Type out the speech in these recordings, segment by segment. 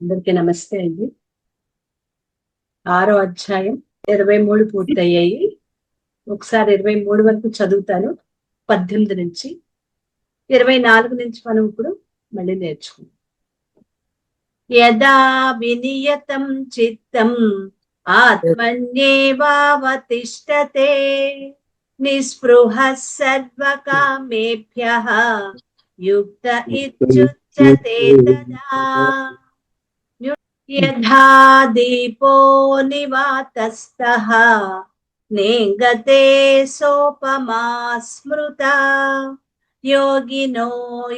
అందరికీ నమస్తే అండి. 6వ అధ్యాయం 23 పూర్తయ్యాయి. ఒకసారి 23 వరకు చదువుతాను. 18 నుంచి 24 నుంచి మనం ఇప్పుడు మళ్ళీ నేర్చుకుందాం. యదా వినియతం చిత్తం ఆత్మన్యేవావతిష్టతే నిస్పృహః సర్వకామేభ్యః యుక్త ఇత్యుచ్యతే తదా. యథా దీపో నివాతస్థః నేంగతే సోపమా స్మృతా యోగినో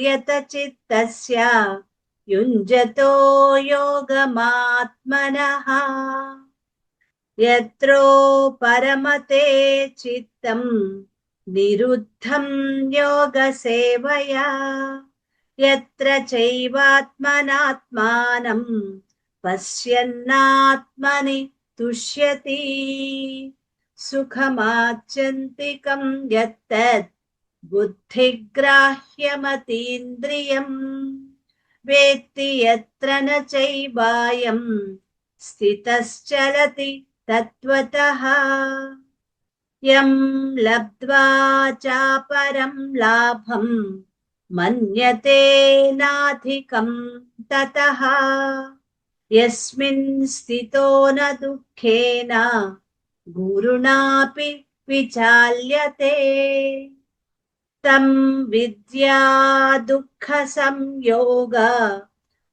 యత చిత్తస్య యుంజతో యోగమాత్మనః. యత్రో పరమతే చిత్తం నిరుద్ధం యోగ సేవయా యత్ర చైవాత్మనాత్మానం పశ్యన్నాత్మని తుష్యతి. సుఖమాత్యంతికం యత్తద్ బుద్ధిగ్రాహ్యమతీంద్రియం వేత్తి యత్ర న చైవాయం స్థితశ్చలతి తత్వతః. యం లబ్ధ్వా చాపరం లాభం మన్యతే నాధికం తతః యస్మిన్ స్థితో న దుఃఖేన గురుణాపి విచాల్యతే. తం విద్యా దుఃఖ సంయోగ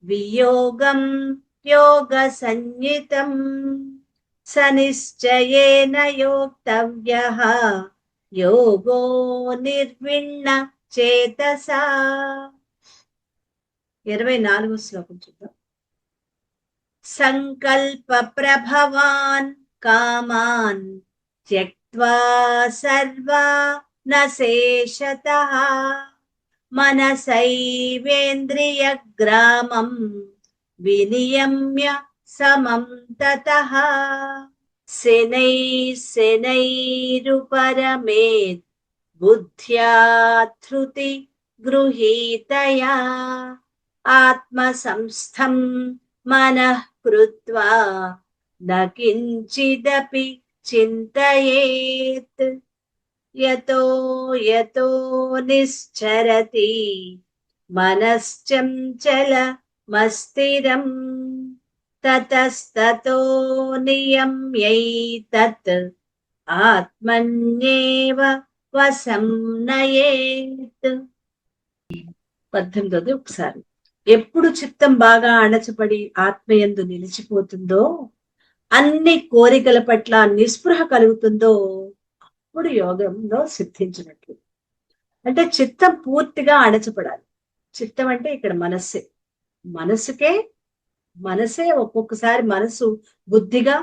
వియోగం యోగ సంజ్ఞితం స నిశ్చయేన యోక్తవ్యః యోగో నిర్విణ్ణ చేతసా. 24వ శ్లోకం చూద్దాం. సంకల్ప ప్రభవాన్ కామాన్ త్యక్త్వా సర్వా న శేషతః మనసైవేంద్రియ గ్రామం వినియమ్య సమం తతః శనైరుపరమేత్ బుద్ధ్యా ధృతి గృహీతయా ఆత్మసంస్థం మనః కృత్వా న కించిదపి చింతయేత్. యతో యతో నిశ్చరతి మనశ్చంచలమస్థిరం తతస్తతో నియమ్యైతత్ ఆత్మన్యేవ వశం నయేత్. 18 ఒకసారి. ఎప్పుడు చిత్తం బాగా అణచబడి ఆత్మయందు నిలిచిపోతుందో, అన్ని కోరికల పట్ల నిస్పృహ కలుగుతుందో అప్పుడు యోగంలో సిద్ధించినట్లు. అంటే చిత్తం పూర్తిగా అణచపడాలి. చిత్తం అంటే ఇక్కడ మనస్సే. మనసే ఒక్కొక్కసారి మనసు బుద్ధిగా,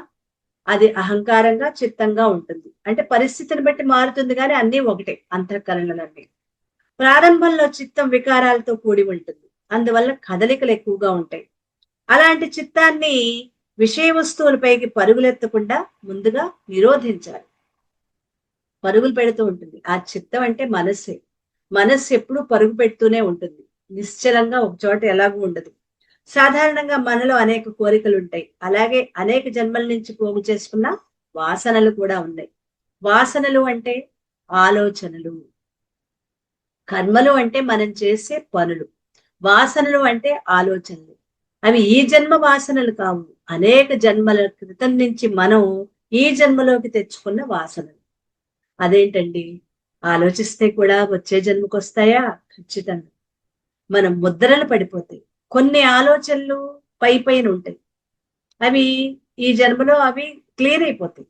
అది అహంకారంగా, చిత్తంగా ఉంటుంది. అంటే పరిస్థితిని బట్టి మారుతుంది, కానీ అన్నీ ఒకటే. అంతఃకరణలన్నీ ప్రారంభంలో చిత్తం వికారాలతో కూడి ఉంటుంది. అందువల్ల కదలికలు ఎక్కువగా ఉంటాయి. అలాంటి చిత్తాన్ని విషయ వస్తువులపైకి పరుగులెత్తకుండా ముందుగా నిరోధించాలి. పరుగులు పెడుతూ ఉంటుంది. ఆ చిత్తం అంటే మనస్సే. మనస్సు ఎప్పుడూ పరుగు పెడుతూనే ఉంటుంది. నిశ్చలంగా ఒక చోట ఎలాగూ ఉండదు. సాధారణంగా మనలో అనేక కోరికలు ఉంటాయి. అలాగే అనేక జన్మల నుంచి పోగు చేసుకున్న వాసనలు కూడా ఉన్నాయి. వాసనలు అంటే ఆలోచనలు, కర్మలు అంటే మనం చేసే పనులు, వాసనలు అంటే ఆలోచనలు. అవి ఈ జన్మ వాసనలు కావు, అనేక జన్మల క్రితం నుంచి మనం ఈ జన్మలోకి తెచ్చుకున్న వాసనలు. అదేంటండి, ఆలోచిస్తే కూడా వచ్చే జన్మకు వస్తాయా? ఖచ్చితంగా. మనం ముద్రలు పడిపోతాయి. కొన్ని ఆలోచనలు పైన ఉంటాయి, అవి ఈ జన్మలో అవి క్లియర్ అయిపోతాయి.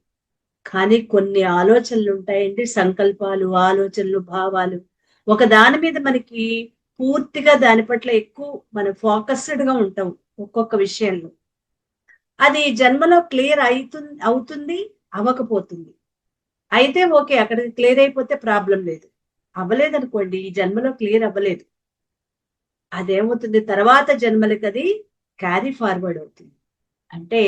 కానీ కొన్ని ఆలోచనలు ఉంటాయండి, సంకల్పాలు, ఆలోచనలు, భావాలు, ఒక దాని మీద మనకి పూర్తిగా దాని పట్ల ఎక్కువ మనం ఫోకస్డ్ గా ఉంటాం. ఒక్కొక్క విషయంలో అది జన్మలో క్లియర్ అవుతుంది, అవ్వకపోతుంది. అయితే ఓకే, అక్కడికి క్లియర్ అయిపోతే ప్రాబ్లం లేదు. అవ్వలేదు అనుకోండి, ఈ జన్మలో క్లియర్ అవ్వలేదు, అదేమవుతుంది, తర్వాత జన్మలకి అది క్యారీ ఫార్వర్డ్ అవుతుంది. అంటే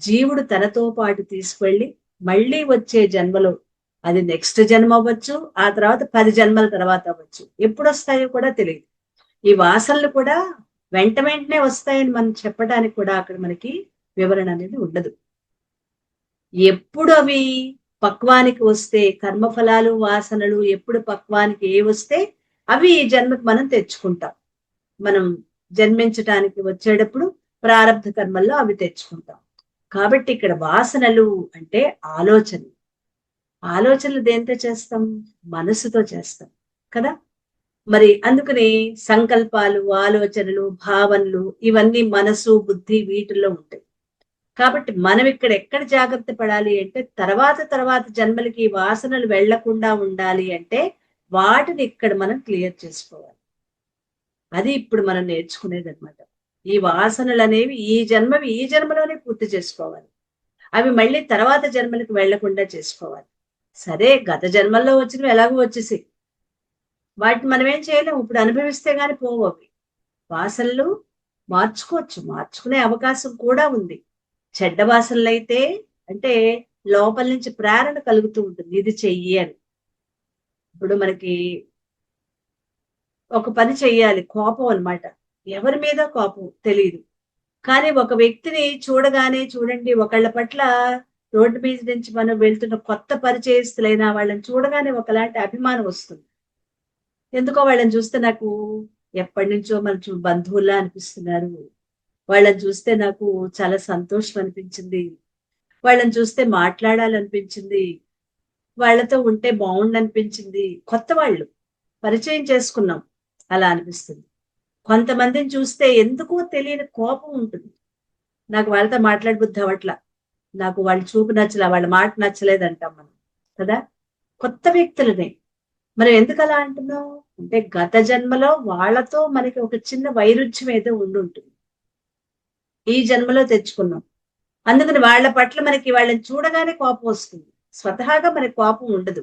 జీవుడు తనతో పాటు తీసుకెళ్ళి మళ్ళీ వచ్చే జన్మలో, అది నెక్స్ట్ జన్మ అవ్వచ్చు, ఆ తర్వాత 10 జన్మల తర్వాత అవ్వచ్చు, ఎప్పుడు వస్తాయో కూడా తెలియదు. ఈ వాసనలు కూడా వెంట వెంటనే వస్తాయని మనం చెప్పడానికి కూడా అక్కడ మనకి వివరణ అనేది ఉండదు. ఎప్పుడు అవి పక్వానికి వస్తే, కర్మఫలాలు వాసనలు ఎప్పుడు పక్వానికి ఏ వస్తే అవి ఈ జన్మకి మనం తెచ్చుకుంటాం. మనం జన్మించటానికి వచ్చేటప్పుడు ప్రారంభ కర్మల్లో అవి తెచ్చుకుంటాం. కాబట్టి ఇక్కడ వాసనలు అంటే ఆలోచనలు. ఆలోచనలు దేంతో చేస్తాం? మనసుతో చేస్తాం కదా. మరి అందుకని సంకల్పాలు, ఆలోచనలు, భావనలు ఇవన్నీ మనసు, బుద్ధి వీటిల్లో ఉంటాయి. కాబట్టి మనం ఇక్కడ ఎక్కడ జాగ్రత్త పడాలి అంటే తర్వాత జన్మలకి వాసనలు వెళ్లకుండా ఉండాలి అంటే వాటిని ఇక్కడ మనం క్లియర్ చేసుకోవాలి. అది ఇప్పుడు మనం నేర్చుకునేది అనమాట. ఈ వాసనలు అనేవి ఈ జన్మలోనే పూర్తి చేసుకోవాలి. అవి మళ్ళీ తర్వాత జన్మలకు వెళ్లకుండా చేసుకోవాలి. సరే, గత జన్మల్లో వచ్చినవి ఎలాగో వచ్చేసి వాటిని మనం ఏం చేయలేము. ఇప్పుడు అనుభవిస్తే గాని పోవు అవి. వాసనలు మార్చుకోవచ్చు, మార్చుకునే అవకాశం కూడా ఉంది. చెడ్డ వాసనలు అయితే అంటే లోపల నుంచి ప్రేరణ కలుగుతూ ఉంటుంది, ఇది చెయ్యి అని. ఇప్పుడు మనకి ఒక పని చెయ్యాలి, కోపం అన్నమాట. ఎవరి మీద కోపం తెలియదు, కానీ ఒక వ్యక్తిని చూడగానే చూడండి, ఒకళ్ళ పట్ల రోడ్డు మీద నుంచి మనం వెళ్తున్న కొత్త పరిచయస్తులైన వాళ్ళని చూడగానే ఒకలాంటి అభిమానం వస్తుంది. ఎందుకో వాళ్ళని చూస్తే నాకు ఎప్పటి నుంచో మన బంధువుల్లా అనిపిస్తున్నారు. వాళ్ళని చూస్తే నాకు చాలా సంతోషం అనిపించింది. వాళ్ళని చూస్తే మాట్లాడాలనిపించింది. వాళ్ళతో ఉంటే బాగుండనిపించింది. కొత్త వాళ్ళు పరిచయం చేసుకున్నాం, అలా అనిపిస్తుంది. కొంతమందిని చూస్తే ఎందుకో తెలియని కోపం ఉంటుంది. నాకు వాళ్ళతో మాట్లాడబుద్ధి అవట్లా, నాకు వాళ్ళ చూపు నచ్చలా, వాళ్ళ మాట నచ్చలేదు అంటాం మనం కదా. కొత్త వ్యక్తులనే మనం ఎందుకు అలా అంటున్నాం అంటే గత జన్మలో వాళ్ళతో మనకి ఒక చిన్న వైరుధ్యం ఏదో ఉండుంటుంది, ఈ జన్మలో తెచ్చుకున్నాం. అందుకని వాళ్ళ పట్ల మనకి వాళ్ళని చూడగానే కోపం వస్తుంది. స్వతహాగా మనకి కోపం ఉండదు.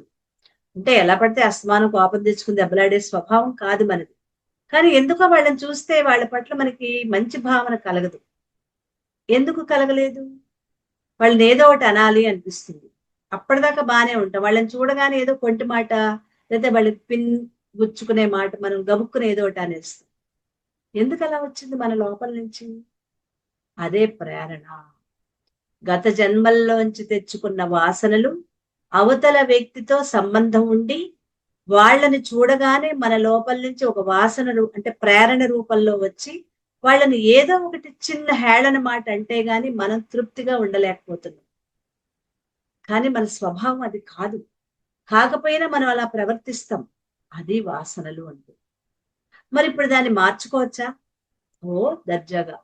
అంటే ఎలా పడితే అస్తమానం కోపం తెచ్చుకుని దెబ్బలాడే స్వభావం కాదు మనది. కానీ ఎందుకో వాళ్ళని చూస్తే వాళ్ళ పట్ల మనకి మంచి భావన కలగదు. ఎందుకు కలగలేదు? వాళ్ళని ఏదో ఒకటి అనాలి అనిపిస్తుంది. అప్పటిదాకా బానే ఉంటాం, వాళ్ళని చూడగానే ఏదో కొంటి మాట లేదా వాళ్ళకి పిన్ గుచ్చుకునే మాట మనం గబుక్కుని ఏదో ఒకటి అనేస్తాం. ఎందుకు అలా వచ్చింది మన లోపల నుంచి? అదే ప్రేరణ. గత జన్మల్లోంచి తెచ్చుకున్న వాసనలు అవతల వ్యక్తితో సంబంధం ఉండి వాళ్ళని చూడగానే మన లోపల నుంచి ఒక వాసన అంటే ప్రేరణ రూపంలో వచ్చి వాళ్ళని ఏదో ఒకటి చిన్న హేళన మాట అంటే గాని మనం తృప్తిగా ఉండలేకపోతున్నాం. కానీ మన స్వభావం అది కాదు. కాకపోయినా మనం అలా ప్రవర్తిస్తాం. అది వాసనలు అంటే. మరి ఇప్పుడు దాన్ని మార్చుకోవచ్చా? ఓ దర్జాగా.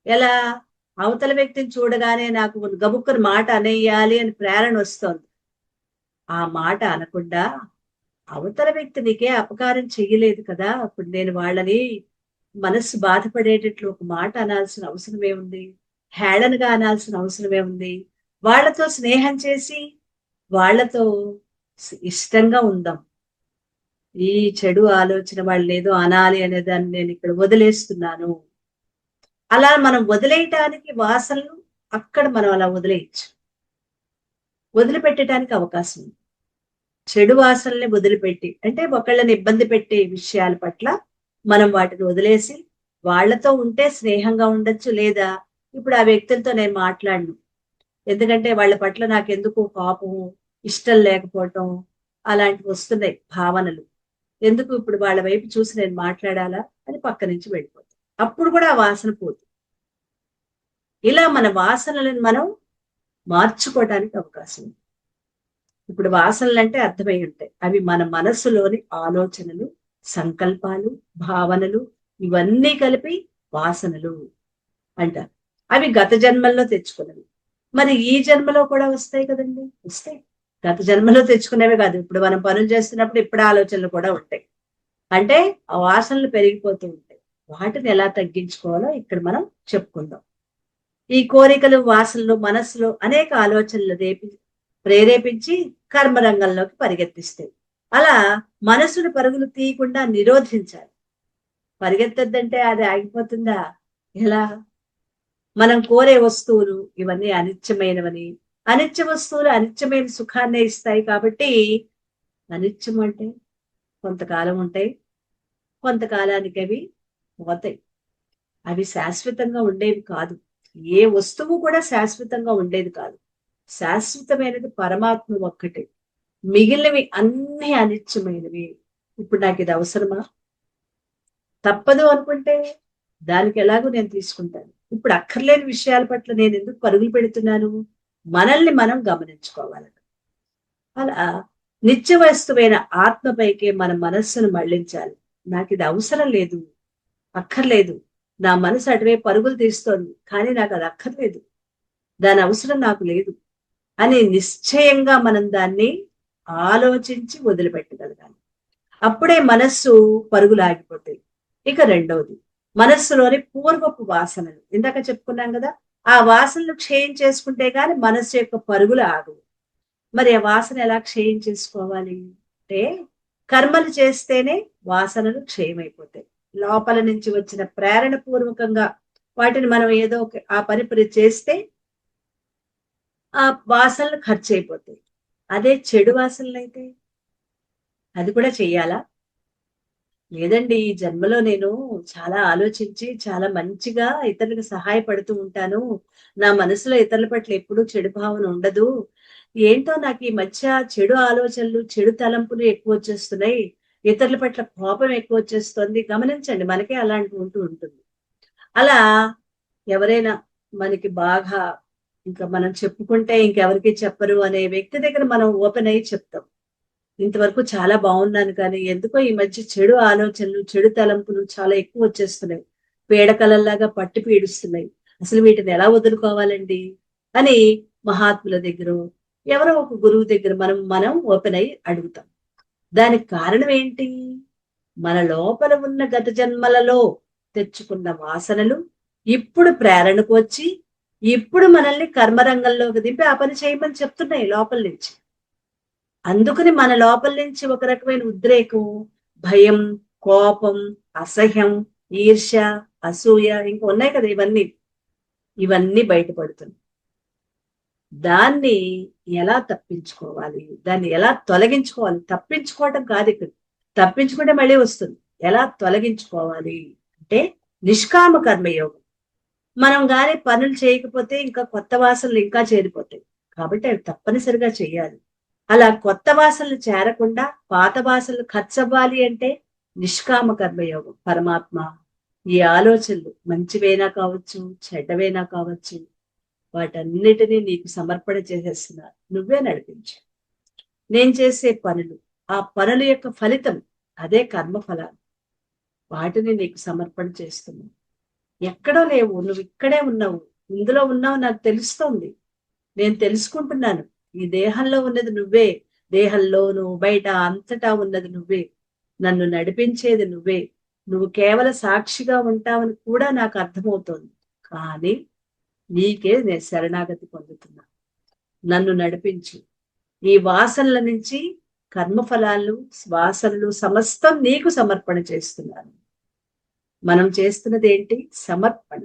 ఎలా? అవతల వ్యక్తిని చూడగానే నాకు గబుక్కుని మాట అనేయాలి అని ప్రేరణ వస్తోంది. ఆ మాట అనకుండా అవతల వ్యక్తి నీకే అపకారం చెయ్యలేదు కదా, అప్పుడు నేను వాళ్ళని మనస్సు బాధపడేటట్లు ఒక మాట అనాల్సిన అవసరం ఏముంది? హేళనగా అనాల్సిన అవసరం ఏముంది? వాళ్ళతో స్నేహం చేసి వాళ్ళతో ఇష్టంగా ఉందాం. ఈ చెడు ఆలోచన వాళ్ళు ఏదో అనాలి అనే దాన్ని నేను ఇక్కడ వదిలేస్తున్నాను. అలా మనం వదిలేయటానికి వాసనలు అక్కడ మనం అలా వదిలేయచ్చు, వదిలిపెట్టడానికి అవకాశం ఉంది. చెడు వాసనల్ని వదిలిపెట్టి అంటే ఒకళ్ళని ఇబ్బంది పెట్టే విషయాల పట్ల మనం వాటిని వదిలేసి వాళ్ళతో ఉంటే స్నేహంగా ఉండొచ్చు. లేదా ఇప్పుడు ఆ వ్యక్తులతో నేను మాట్లాడను, ఎందుకంటే వాళ్ళ పట్ల నాకు ఎందుకు కోపం, ఇష్టం లేకపోవటం అలాంటివి వస్తున్నాయి భావనలు. ఎందుకు ఇప్పుడు వాళ్ళ వైపు చూసి నేను మాట్లాడాలా అని పక్క నుంచి వెళ్ళిపోతాం. అప్పుడు కూడా ఆ వాసన పోతుంది. ఇలా మన వాసనలను మనం మార్చుకోవడానికి అవకాశం ఉంది. ఇప్పుడు వాసనలు అంటే అర్థమై ఉంటాయి. అవి మన మనస్సులోని ఆలోచనలు, సంకల్పాలు, భావనలు ఇవన్నీ కలిపి వాసనలు అంటారు. అవి గత జన్మల్లో తెచ్చుకున్నవి. మరి ఈ జన్మలో కూడా వస్తాయి కదండి, వస్తాయి. గత జన్మలో తెచ్చుకునేవే కాదు, ఇప్పుడు మనం పనులు చేస్తున్నప్పుడు ఇప్పుడు ఆలోచనలు కూడా ఉంటాయి. అంటే ఆ వాసనలు పెరిగిపోతూ ఉంటాయి. వాటిని ఎలా తగ్గించుకోవాలో ఇక్కడ మనం చెప్పుకుందాం. ఈ కోరికలు, వాసనలు మనస్సులో అనేక ఆలోచనలు ప్రేరేపించి కర్మరంగంలోకి పరిగెత్తిస్తాయి. అలా మనసును పరుగులు తీయకుండా నిరోధించాలి. పరిగెత్తద్దంటే అది ఆగిపోతుందా? ఎలా? మనం కోరే వస్తువులు ఇవన్నీ అనిత్యమైనవని, అనిత్య వస్తువులు అనిత్యమైన సుఖాన్నే ఇస్తాయి. కాబట్టి అనిత్యం అంటే కొంతకాలం ఉంటాయి, కొంతకాలానికి అవి పోతాయి. అవి శాశ్వతంగా ఉండేవి కాదు. ఏ వస్తువు కూడా శాశ్వతంగా ఉండేది కాదు. శాశ్వతమైనది పరమాత్మ ఒక్కటే. మిగిలినవి అన్ని అనిత్యమైనవి. ఇప్పుడు నాకు ఇది అవసరమా? తప్పదు అనుకుంటే దానికి ఎలాగో నేను తీసుకుంటాను. ఇప్పుడు అక్కర్లేని విషయాల పట్ల నేను ఎందుకు పరుగులు పెడుతున్నాను? మనల్ని మనం గమనించుకోవాలి. అలా నిత్య వస్తువైన ఆత్మపైకే మన మనస్సును మళ్లించాలి. నాకు ఇది అవసరం లేదు, అక్కర్లేదు. నా మనసు అటువైపు పరుగులు తీస్తోంది, కానీ నాకు అది అక్కర్లేదు, దాని అవసరం నాకు లేదు అని నిశ్చయంగా మనం దాన్ని ఆలోచించి వదిలిపెట్టగలగాలి. అప్పుడే మనస్సు పరుగులు ఆగిపోతాయి. ఇక రెండవది, మనస్సులోని పూర్వపు వాసనలు. ఇందాక చెప్పుకున్నాం కదా, ఆ వాసనలు క్షయం చేసుకుంటే గాని మనస్సు యొక్క పరుగులు ఆగవు. మరి ఆ వాసన ఎలా క్షయం చేసుకోవాలి అంటే, కర్మలు చేస్తేనే వాసనలు క్షయమైపోతాయి. లోపల నుంచి వచ్చిన ప్రేరణ పూర్వకంగా వాటిని మనం ఏదో ఒక ఆ పని చేస్తే ఆ వాసనలు ఖర్చు అయిపోతాయి. అదే చెడు వాసనలు అయితే అది కూడా చెయ్యాలా? లేదండి, ఈ జన్మలో నేను చాలా ఆలోచించి చాలా మంచిగా ఇతరులకు సహాయపడుతూ ఉంటాను. నా మనసులో ఇతరుల పట్ల ఎప్పుడూ చెడు భావన ఉండదు. ఏంటో నాకు ఈ మధ్య చెడు ఆలోచనలు, చెడు తలంపులు ఎక్కువ వచ్చేస్తున్నాయి. ఇతరుల పట్ల కోపం ఎక్కువ వచ్చేస్తుంది. గమనించండి, మనకే అలాంటివి ఉంటూ ఉంటుంది. అలా ఎవరైనా మనకి బాగా ఇంకా మనం చెప్పుకుంటే ఇంకెవరికి చెప్పరు అనే వ్యక్తి దగ్గర మనం ఓపెన్ అయ్యి చెప్తాం. ఇంతవరకు చాలా బాగున్నాను, కానీ ఎందుకో ఈ మధ్య చెడు ఆలోచనలు, చెడు తలంపులు చాలా ఎక్కువ వచ్చేస్తున్నాయి. పీడకలల్లాగా పట్టి పీడిస్తున్నాయి. అసలు వీటిని ఎలా వదులుకోవాలండి అని మహాత్ముల దగ్గర, ఎవరో ఒక గురువు దగ్గర మనం ఓపెన్ అయ్యి అడుగుతాం. దానికి కారణం ఏంటి? మన లోపల ఉన్న గత జన్మలలో తెచ్చుకున్న వాసనలు ఇప్పుడు ప్రేరణకు వచ్చి ఇప్పుడు మనల్ని కర్మరంగంలోకి దింపి ఆ పని చేయమని చెప్తున్నాయి లోపల నుంచి. అందుకని మన లోపల నుంచి ఒక రకమైన ఉద్రేకం, భయం, కోపం, అసహ్యం, ఈర్ష్య, అసూయ ఇంకా ఉన్నాయి కదా, ఇవన్నీ బయటపడుతుంది. దాన్ని ఎలా తప్పించుకోవాలి, దాన్ని ఎలా తొలగించుకోవాలి? తప్పించుకోవటం కాదు ఇక్కడ. తప్పించుకుంటే మళ్ళీ వస్తుంది. ఎలా తొలగించుకోవాలి అంటే నిష్కామ కర్మయోగం. మనం గాని పనులు చేయకపోతే ఇంకా కొత్త వాసనలు ఇంకా చేరిపోతాయి. కాబట్టి అవి తప్పనిసరిగా చేయాలి. అలా కొత్త వాసనలు చేరకుండా పాత వాసనలు ఖర్చవ్వాలి అంటే నిష్కామ కర్మయోగం. పరమాత్మ, ఈ ఆలోచనలు మంచివైనా కావచ్చు, చెడ్డవైనా కావచ్చు, వాటన్నిటినీ నీకు సమర్పణ చేసేస్తున్నా, నువ్వే నడిపించు. నేను చేసే పనులు, ఆ పనుల యొక్క ఫలితం అదే కర్మఫలాలు, వాటిని నీకు సమర్పణ చేస్తున్నావు. ఎక్కడో లేవు, నువ్వు ఇక్కడే ఉన్నావు. ఇందులో ఉన్నావు నాకు తెలుస్తోంది, నేను తెలుసుకుంటున్నాను. ఈ దేహంలో ఉన్నది నువ్వే, దేహంలోను బయట అంతటా ఉన్నది నువ్వే, నన్ను నడిపించేది నువ్వే. నువ్వు కేవల సాక్షిగా ఉంటావని కూడా నాకు అర్థమవుతోంది. కానీ నీకే నేను శరణాగతి పొందుతున్నా. నన్ను నడిపించు. ఈ వాసనల నుంచి కర్మఫలాలు, వాసనలు సమస్తం నీకు సమర్పణ చేస్తున్నాను. మనం చేస్తున్నది ఏంటి? సమర్పణ.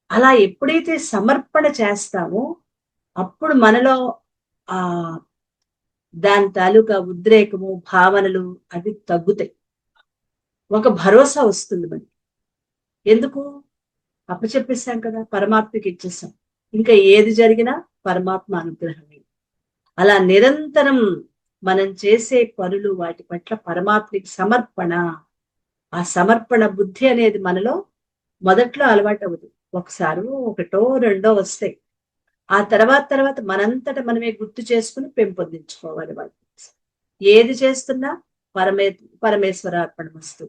అలా ఎప్పుడైతే సమర్పణ చేస్తామో అప్పుడు మనలో ఆ దాని తాలూకా ఉద్రేకము, భావనలు అవి తగ్గుతాయి. ఒక భరోసా వస్తుంది మనకి. ఎందుకు? అప్పచెప్పేసాం కదా, పరమాత్మకి ఇచ్చేసాం. ఇంకా ఏది జరిగినా పరమాత్మ అనుగ్రహమే. అలా నిరంతరం మనం చేసే పనులు వాటి పట్ల పరమాత్మకి సమర్పణ. ఆ సమర్పణ బుద్ధి అనేది మనలో మొదట్లో అలవాటు అవ్వదు. ఒకసారి ఒకటో రెండో వస్తాయి. ఆ తర్వాత మనంతట మనమే గుర్తు చేసుకుని పెంపొందించుకోవాలి వాటిని. ఏది చేస్తున్నా పరమేశ్వరార్పణమస్తు.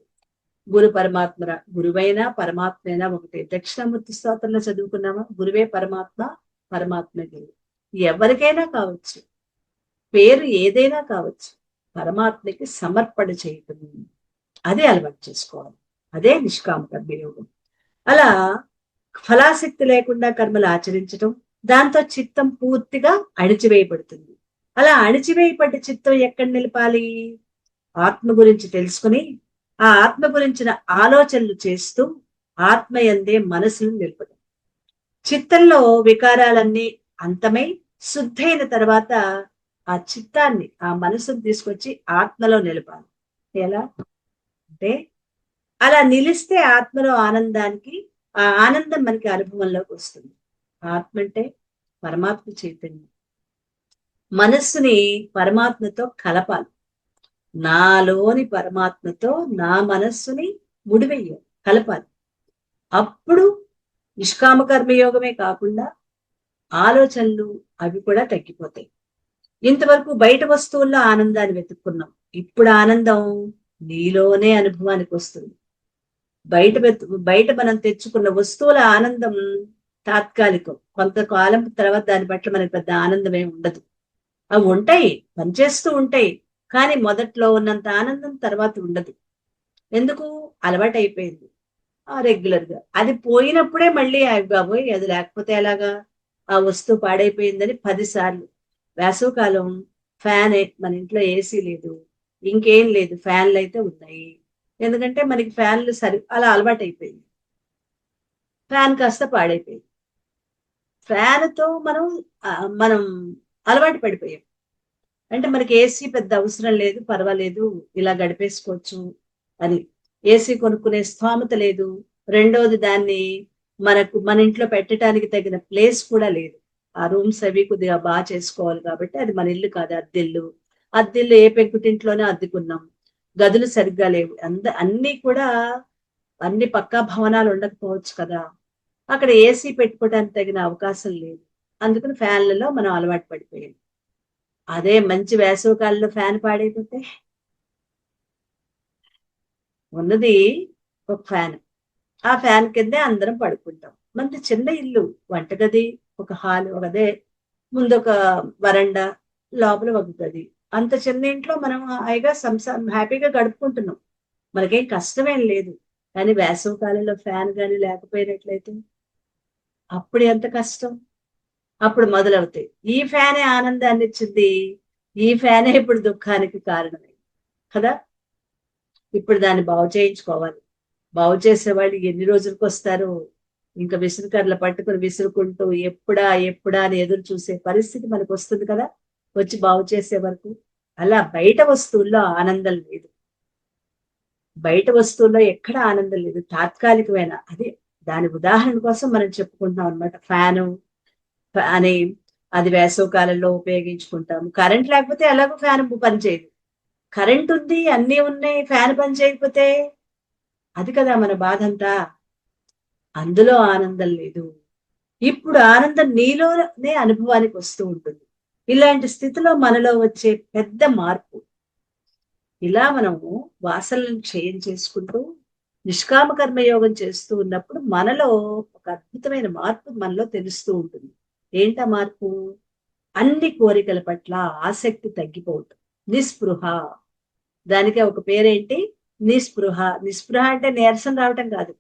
గురు పరమాత్మ, గురువైనా పరమాత్మైనా ఒకటే. దక్షిణామూర్తి స్తోత్రంలో చదువుకున్నామా? గురువే పరమాత్మ, పరమాత్మ గురువు. ఎవరికైనా కావచ్చు, పేరు ఏదైనా కావచ్చు, పరమాత్మకి సమర్పణ చేయటం, అదే అలవాటు చేసుకోవాలి. అదే నిష్కామ కర్మయోగం. అలా ఫలాసక్తి లేకుండా కర్మలు ఆచరించటం, దాంతో చిత్తం పూర్తిగా అణిచివేయబడుతుంది. అలా అణిచివేయబడ్డ చిత్తం ఎక్కడ నిలపాలి? ఆత్మ గురించి తెలుసుకుని ఆ ఆత్మ గురించిన ఆలోచనలు చేస్తూ ఆత్మయందే మనసును నిలపడం. చిత్తంలో వికారాలన్నీ అంతమై శుద్ధైన తర్వాత ఆ చిత్తాన్ని, ఆ మనసును తీసుకొచ్చి ఆత్మలో నిలపాలి. ఎలా అంటే అలా నిలిస్తే ఆత్మలో ఆనందానికి ఆ ఆనందం మనకి అనుభవంలోకి వస్తుంది. ఆత్మ అంటే పరమాత్మ చైతన్యం. మనస్సుని పరమాత్మతో కలపాలి. నాలోని పరమాత్మతో నా మనస్సుని ముడివెయ్యాలి, కలపాలి. అప్పుడు నిష్కామ కర్మయోగమే కాకుండా ఆలోచనలు అవి కూడా తగ్గిపోతాయి. ఇంతవరకు బయట వస్తువుల్లో ఆనందాన్ని వెతుక్కున్నాం. ఇప్పుడు ఆనందం నీలోనే అనుభవానికి వస్తుంది. బయట మనం తెచ్చుకున్న వస్తువుల ఆనందం తాత్కాలికం. కొంతకాలం తర్వాత దాని పట్ల మనకి పెద్ద ఆనందం ఏమి ఉండదు. అవి ఉంటాయి, పనిచేస్తూ ఉంటాయి. కానీ మొదట్లో ఉన్నంత ఆనందం తర్వాత ఉండదు. ఎందుకు? అలవాటు అయిపోయింది రెగ్యులర్ గా. అది పోయినప్పుడే మళ్ళీ బాబోయ్ అది లేకపోతే ఎలాగా, ఆ వస్తువు పాడైపోయిందని 10 సార్లు. వేసవకాలం ఫ్యానే, మన ఇంట్లో ఏసీ లేదు, ఇంకేం లేదు, ఫ్యాన్లు అయితే ఉన్నాయి. ఎందుకంటే మనకి ఫ్యాన్లు అలా అలవాటు అయిపోయింది. ఫ్యాన్ కాస్త పాడైపోయింది. ఫ్యాన్తో మనం అలవాటు పడిపోయాం. అంటే మనకి ఏసీ పెద్ద అవసరం లేదు, పర్వాలేదు, ఇలా గడిపేసుకోవచ్చు అని. ఏసీ కొనుక్కునే స్థోమత లేదు. రెండోది దాన్ని మన ఇంట్లో పెట్టడానికి తగిన ప్లేస్ కూడా లేదు. ఆ రూమ్స్ అవి కొద్దిగా బాగా చేసుకోవాలి కాబట్టి అది మన ఇల్లు కాదు, అద్దెల్లు. అద్దెల్లు ఏ పెంకుటింట్లోనే అద్దెకున్నాం. గదులు సరిగ్గా లేవు. అన్ని కూడా అన్ని పక్కా భవనాలు ఉండకపోవచ్చు కదా. అక్కడ ఏసీ పెట్టుకోవడానికి తగిన అవకాశం లేదు. అందుకని ఫ్యాన్లలో మనం అలవాటు పడిపోయాం. అదే మంచి వేసవికాలంలో ఫ్యాన్ పాడైపోతే, ఉన్నది ఒక ఫ్యాన్. ఆ ఫ్యాన్ కిందే అందరం పడుకుంటాం. మనది చిన్న ఇల్లు, వంటగది, ఒక హాల్, అదే ముందు ఒక వరండా, లోపల ఒక గది. అంత చిన్న ఇంట్లో మనం హాయిగా హ్యాపీగా గడుపుకుంటున్నాం. మనకేం కష్టమేం లేదు. కానీ వేసవి కాలంలో ఫ్యాన్ కానీ లేకపోయినట్లయితే అప్పుడు ఎంత కష్టం. అప్పుడు మొదలవుతాయి. ఈ ఫ్యానే ఆనందాన్ని ఇచ్చింది, ఈ ఫ్యానే ఇప్పుడు దుఃఖానికి కారణమే కదా. ఇప్పుడు దాన్ని బాగు చేయించుకోవాలి. బాగు చేసేవాళ్ళు ఎన్ని రోజులకు వస్తారో, ఇంకా విసురుకర్రలు పట్టుకుని విసురుకుంటూ ఎప్పుడా ఎప్పుడా అని ఎదురు చూసే పరిస్థితి మనకు వస్తుంది కదా, వచ్చి బాగు చేసే వరకు. అలా బయట వస్తువుల్లో ఆనందం లేదు. బయట వస్తువుల్లో ఎక్కడ ఆనందం లేదు, తాత్కాలికమైన. అది దాని ఉదాహరణ కోసం మనం చెప్పుకుంటున్నాం అనమాట. ఫ్యాను అని అది వేసవి కాలంలో ఉపయోగించుకుంటాము. కరెంట్ లేకపోతే ఎలాగో ఫ్యాన్ పనిచేయదు. కరెంట్ ఉంది, అన్నీ ఉన్నాయి, ఫ్యాన్ పని చేయకపోతే అది కదా మన బాధంతా. అందులో ఆనందం లేదు. ఇప్పుడు ఆనందం నీలోనే అనుభవానికి వస్తూ ఉంటుంది. ఇలాంటి స్థితిలో మనలో వచ్చే పెద్ద మార్పు. ఇలా మనము వాసనలను క్షయం చేసుకుంటూ నిష్కామ కర్మయోగం చేస్తూ ఉన్నప్పుడు మనలో ఒక అద్భుతమైన మార్పు మనలో తెలుస్తూ ఉంటుంది. ఏంటా మార్పు? అన్ని కోరికల పట్ల ఆసక్తి తగ్గిపోవటం, నిస్పృహ. దానికి ఒక పేరేంటి? నిస్పృహ. నిస్పృహ అంటే నీరసం రావటం కాదు.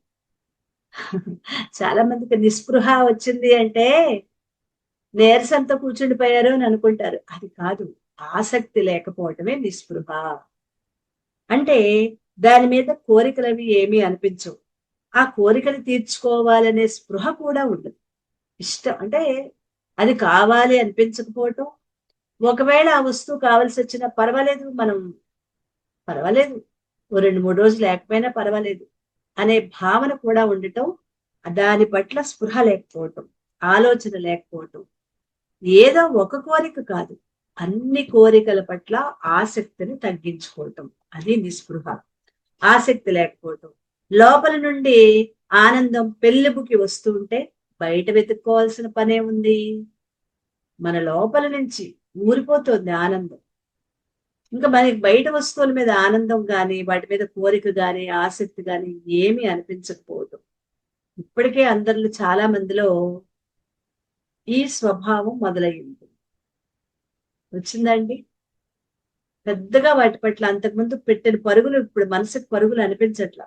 చాలా మందికి నిస్పృహ వచ్చింది అంటే నీరసంతో కూర్చుండిపోయారు అని అనుకుంటారు. అది కాదు. ఆసక్తి లేకపోవటమే నిస్పృహ. అంటే దాని మీద కోరికలవి ఏమీ అనిపించవు. ఆ కోరికలు తీర్చుకోవాలనే స్పృహ కూడా ఉండదు. ఇష్టం అంటే అది కావాలి అనిపించకపోవటం. ఒకవేళ ఆ వస్తువు కావాల్సి వచ్చినా పర్వాలేదు, పర్వాలేదు, ఓ 2-3 రోజులు లేకపోయినా పర్వాలేదు అనే భావన కూడా ఉండటం. దాని పట్ల స్పృహ లేకపోవటం, ఆలోచన లేకపోవటం. ఏదో ఒక కోరిక కాదు, అన్ని కోరికల పట్ల ఆసక్తిని తగ్గించుకోవటం, అది నిస్పృహ. ఆసక్తి లేకపోవటం. లోపల నుండి ఆనందం పెళ్ళిబుకి వస్తూ ఉంటే బయట వెతుక్కోవాల్సిన పనే ఉంది. మన లోపల నుంచి ఊరిపోతుంది ఆనందం. ఇంకా మనకి బయట వస్తువుల మీద ఆనందం గాని, వాటి మీద కోరిక గాని, ఆసక్తి గాని ఏమీ అనిపించకపోవటం. ఇప్పటికే అందరిలో చాలా మందిలో ఈ స్వభావం మొదలయ్యింది. వచ్చిందండి. పెద్దగా వాటి పట్ల అంతకుముందు పెట్టిన పరుగులు ఇప్పుడు మనసుకు పరుగులు అనిపించట్లా.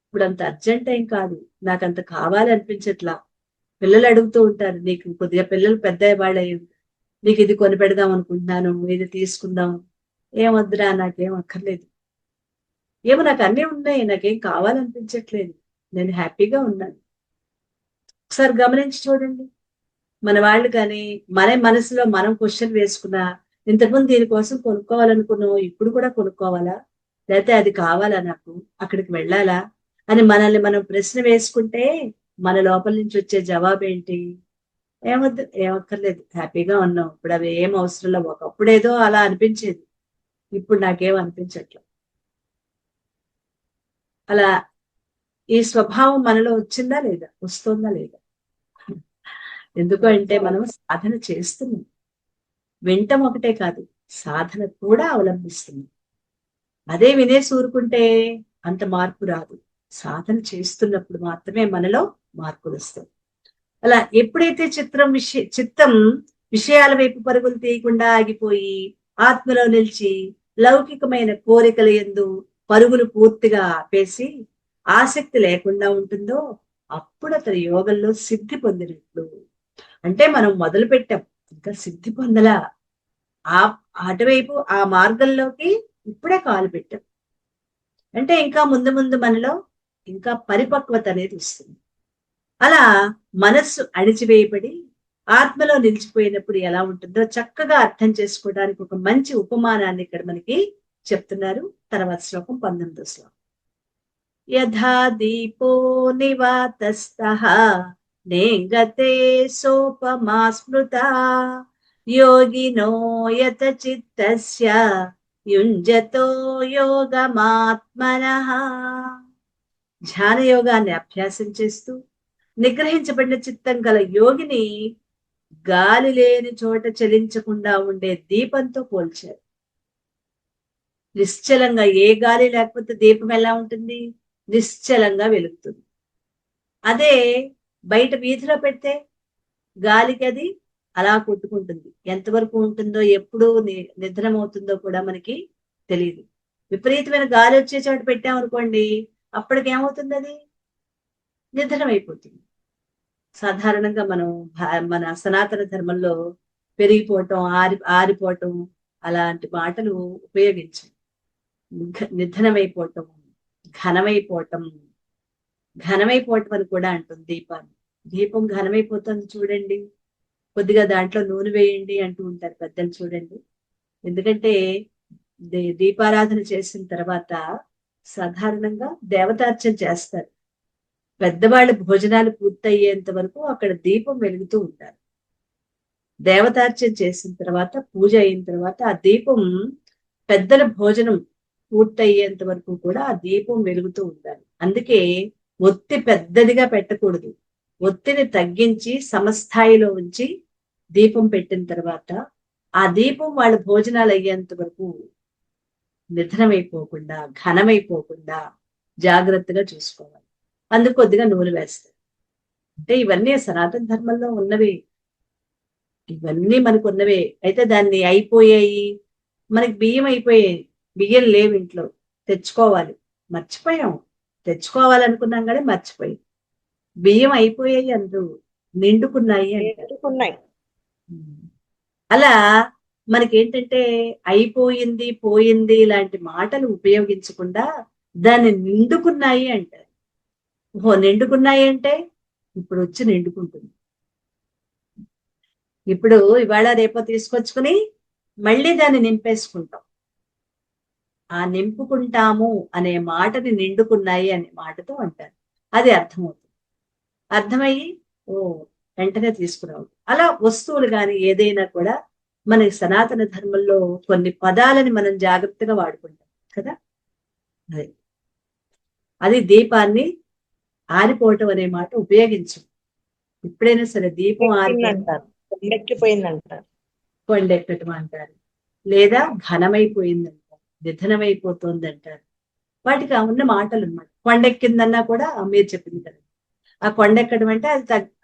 ఇప్పుడు అంత అర్జెంట్ ఏం కాదు. నాకంత కావాలి అనిపించట్లా. పిల్లలు అడుగుతూ ఉంటారు, నీకు కొద్దిగా పిల్లలు పెద్ద వాళ్ళయ్యి, నీకు ఇది కొని పెడదాం అనుకుంటున్నాను, ఇది తీసుకుందాం. ఏమొద్దురా, నాకేం అక్కర్లేదు. ఏమో నాకు అన్నీ ఉన్నాయి, నాకేం కావాలనిపించట్లేదు, నేను హ్యాపీగా ఉన్నాను. ఒకసారి గమనించి చూడండి. మన వాళ్ళు కానీ మన మనసులో మనం క్వశ్చన్ వేసుకున్నా, ఇంతకుముందు దీనికోసం కొనుక్కోవాలనుకున్నావు, ఇప్పుడు కూడా కొనుక్కోవాలా, లేకపోతే అది కావాలా, నాకు అక్కడికి వెళ్ళాలా అని మనల్ని మనం ప్రశ్న వేసుకుంటే మన లోపల నుంచి వచ్చే జవాబు ఏంటి? ఏమొద్దు, ఏమక్కర్లేదు, హ్యాపీగా ఉన్నాం, ఇప్పుడు అవి ఏం అవసరం లేవు. ఒకప్పుడు ఏదో అలా అనిపించేది, ఇప్పుడు నాకేం అనిపించట్లేదు. అలా ఈ స్వభావం మనలో వచ్చిందా లేదా, వస్తుందా లేదా? ఎందుకు అంటే మనం సాధన చేస్తున్నాం, వింటం ఒకటే కాదు, సాధన కూడా అవలంబిస్తున్నాం. అదే వినేసి ఊరుకుంటే అంత మార్పు రాదు. సాధన చేస్తున్నప్పుడు మాత్రమే మనలో మార్పులు వస్తాయి. అలా ఎప్పుడైతే చిత్తం విషయాల వైపు పరుగులు తీయకుండా ఆగిపోయి ఆత్మలో నిలిచి లౌకికమైన కోరికల యందు పరుగులు పూర్తిగా ఆపేసి ఆసక్తి లేకుండా ఉంటుందో అప్పుడు అతని యోగంలో సిద్ధి పొందినట్లు. అంటే మనం మొదలు పెట్టాం, ఇంకా సిద్ధి పొందలా, ఆ అటువైపు ఆ మార్గంలోకి ఇప్పుడే కాలు పెట్టాం. అంటే ఇంకా ముందు ముందు మనలో ఇంకా పరిపక్వత అనేది వస్తుంది. అలా మనస్సు అణిచివేయబడి ఆత్మలో నిలిచిపోయినప్పుడు ఎలా ఉంటుందో చక్కగా అర్థం చేసుకోవడానికి ఒక మంచి ఉపమానాన్ని ఇక్కడ మనకి చెప్తున్నారు. తర్వాత శ్లోకం 19వ శ్లోకం. యథా దీపో నివాతస్థః నేంగతే సోపమా స్మృతా యోగినో యత చిత్తస్య యుంజతో యోగమాత్మనః. ధ్యాన యోగాన్ని అభ్యాసం చేస్తూ నిగ్రహించబడిన చిత్తం గల యోగిని గాలి లేని చోట చలించకుండా ఉండే దీపంతో పోల్చారు. నిశ్చలంగా, ఏ గాలి లేకపోతే దీపం ఎలా ఉంటుంది? నిశ్చలంగా వెలుగుతుంది. అదే బయట వీధిలో పెడితే గాలికి అది అలా కొట్టుకుంటుంది. ఎంతవరకు ఉంటుందో, ఎప్పుడు నిద్రమవుతుందో కూడా మనకి తెలియదు. విపరీతమైన గాలి వచ్చే చోట పెట్టామనుకోండి, అప్పటికేమవుతుంది? అది నిద్రమైపోతుంది. సాధారణంగా మనం మన సనాతన ధర్మంలో పెరిగిపోవటం, ఆరిపోవటం అలాంటి మాటలు ఉపయోగించాం. నిధనమైపోవటం, ఘనమైపోవటం, ఘనమైపోవటం అని కూడా అంటుంది దీపాన్ని. దీపం ఘనమైపోతుంది చూడండి, కొద్దిగా దాంట్లో నూనె వేయండి అంటూ ఉంటారు పెద్దలు చూడండి. ఎందుకంటే దీపారాధన చేసిన తర్వాత సాధారణంగా దేవతార్చన చేస్తారు. పెద్దవాళ్ళ భోజనాలు పూర్తయ్యేంత వరకు అక్కడ దీపం వెలుగుతూ ఉంటారు. దేవతార్చన చేసిన తర్వాత, పూజ అయిన తర్వాత ఆ దీపం, పెద్దల భోజనం పూర్తయ్యేంత వరకు కూడా ఆ దీపం వెలుగుతూ ఉండాలి. అందుకే ఒత్తి పెద్దదిగా పెట్టకూడదు, ఒత్తిని తగ్గించి సమస్థాయిలో ఉంచి దీపం పెట్టిన తర్వాత ఆ దీపం వాళ్ళ భోజనాలు అయ్యేంత వరకు నిధనమైపోకుండా, ఘనమైపోకుండా జాగ్రత్తగా చూసుకోవాలి. అందుకు కొద్దిగా నూనె వేస్తారు. అంటే ఇవన్నీ సనాతన ధర్మంలో ఉన్నవి, ఇవన్నీ మనకు ఉన్నవే. అయితే దాన్ని అయిపోయాయి, మనకి బియ్యం అయిపోయాయి, బియ్యం లేవు ఇంట్లో, తెచ్చుకోవాలి, మర్చిపోయాం. తెచ్చుకోవాలనుకున్నాం కానీ మర్చిపోయి, బియ్యం అయిపోయాయి అందరూ, నిండుకున్నాయి అంటున్నాయి. అలా మనకేంటంటే అయిపోయింది, పోయింది ఇలాంటి మాటలు ఉపయోగించకుండా దాన్ని నిండుకున్నాయి అంటారు. ఓహో, నిండుకున్నాయి అంటే ఇప్పుడు వచ్చి నిండుకుంటుంది. ఇప్పుడు ఇవాళ రేపో తీసుకొచ్చుకుని మళ్ళీ దాన్ని నింపేసుకుంటాం. ఆ నింపుకుంటాము అనే మాటని నిండుకున్నాయి అనే మాటతో అంటారు. అది అర్థమవుతుంది. అర్థమయ్యి ఓ వెంటనే తీసుకురావు. అలా వస్తువులు కానీ ఏదైనా కూడా మన సనాతన ధర్మంలో కొన్ని పదాలని మనం జాగ్రత్తగా వాడుకుంటాం కదా. అది దీపాన్ని ఆరిపోవటం అనే మాట ఉపయోగించు. ఎప్పుడైనా సరే దీపం ఆరిపోయిందంటారు, కొండెక్కిపోయిందంటారు, కొండెక్కటం అంటారు, లేదా ఘనమైపోయిందంటారు, నిధనమైపోతుంది అంటారు. వాటికి ఉన్న మాటలు అన్నమాట. కొండెక్కిందన్నా కూడా మీరు చెప్పింది కదా, ఆ కొండెక్కడం అంటే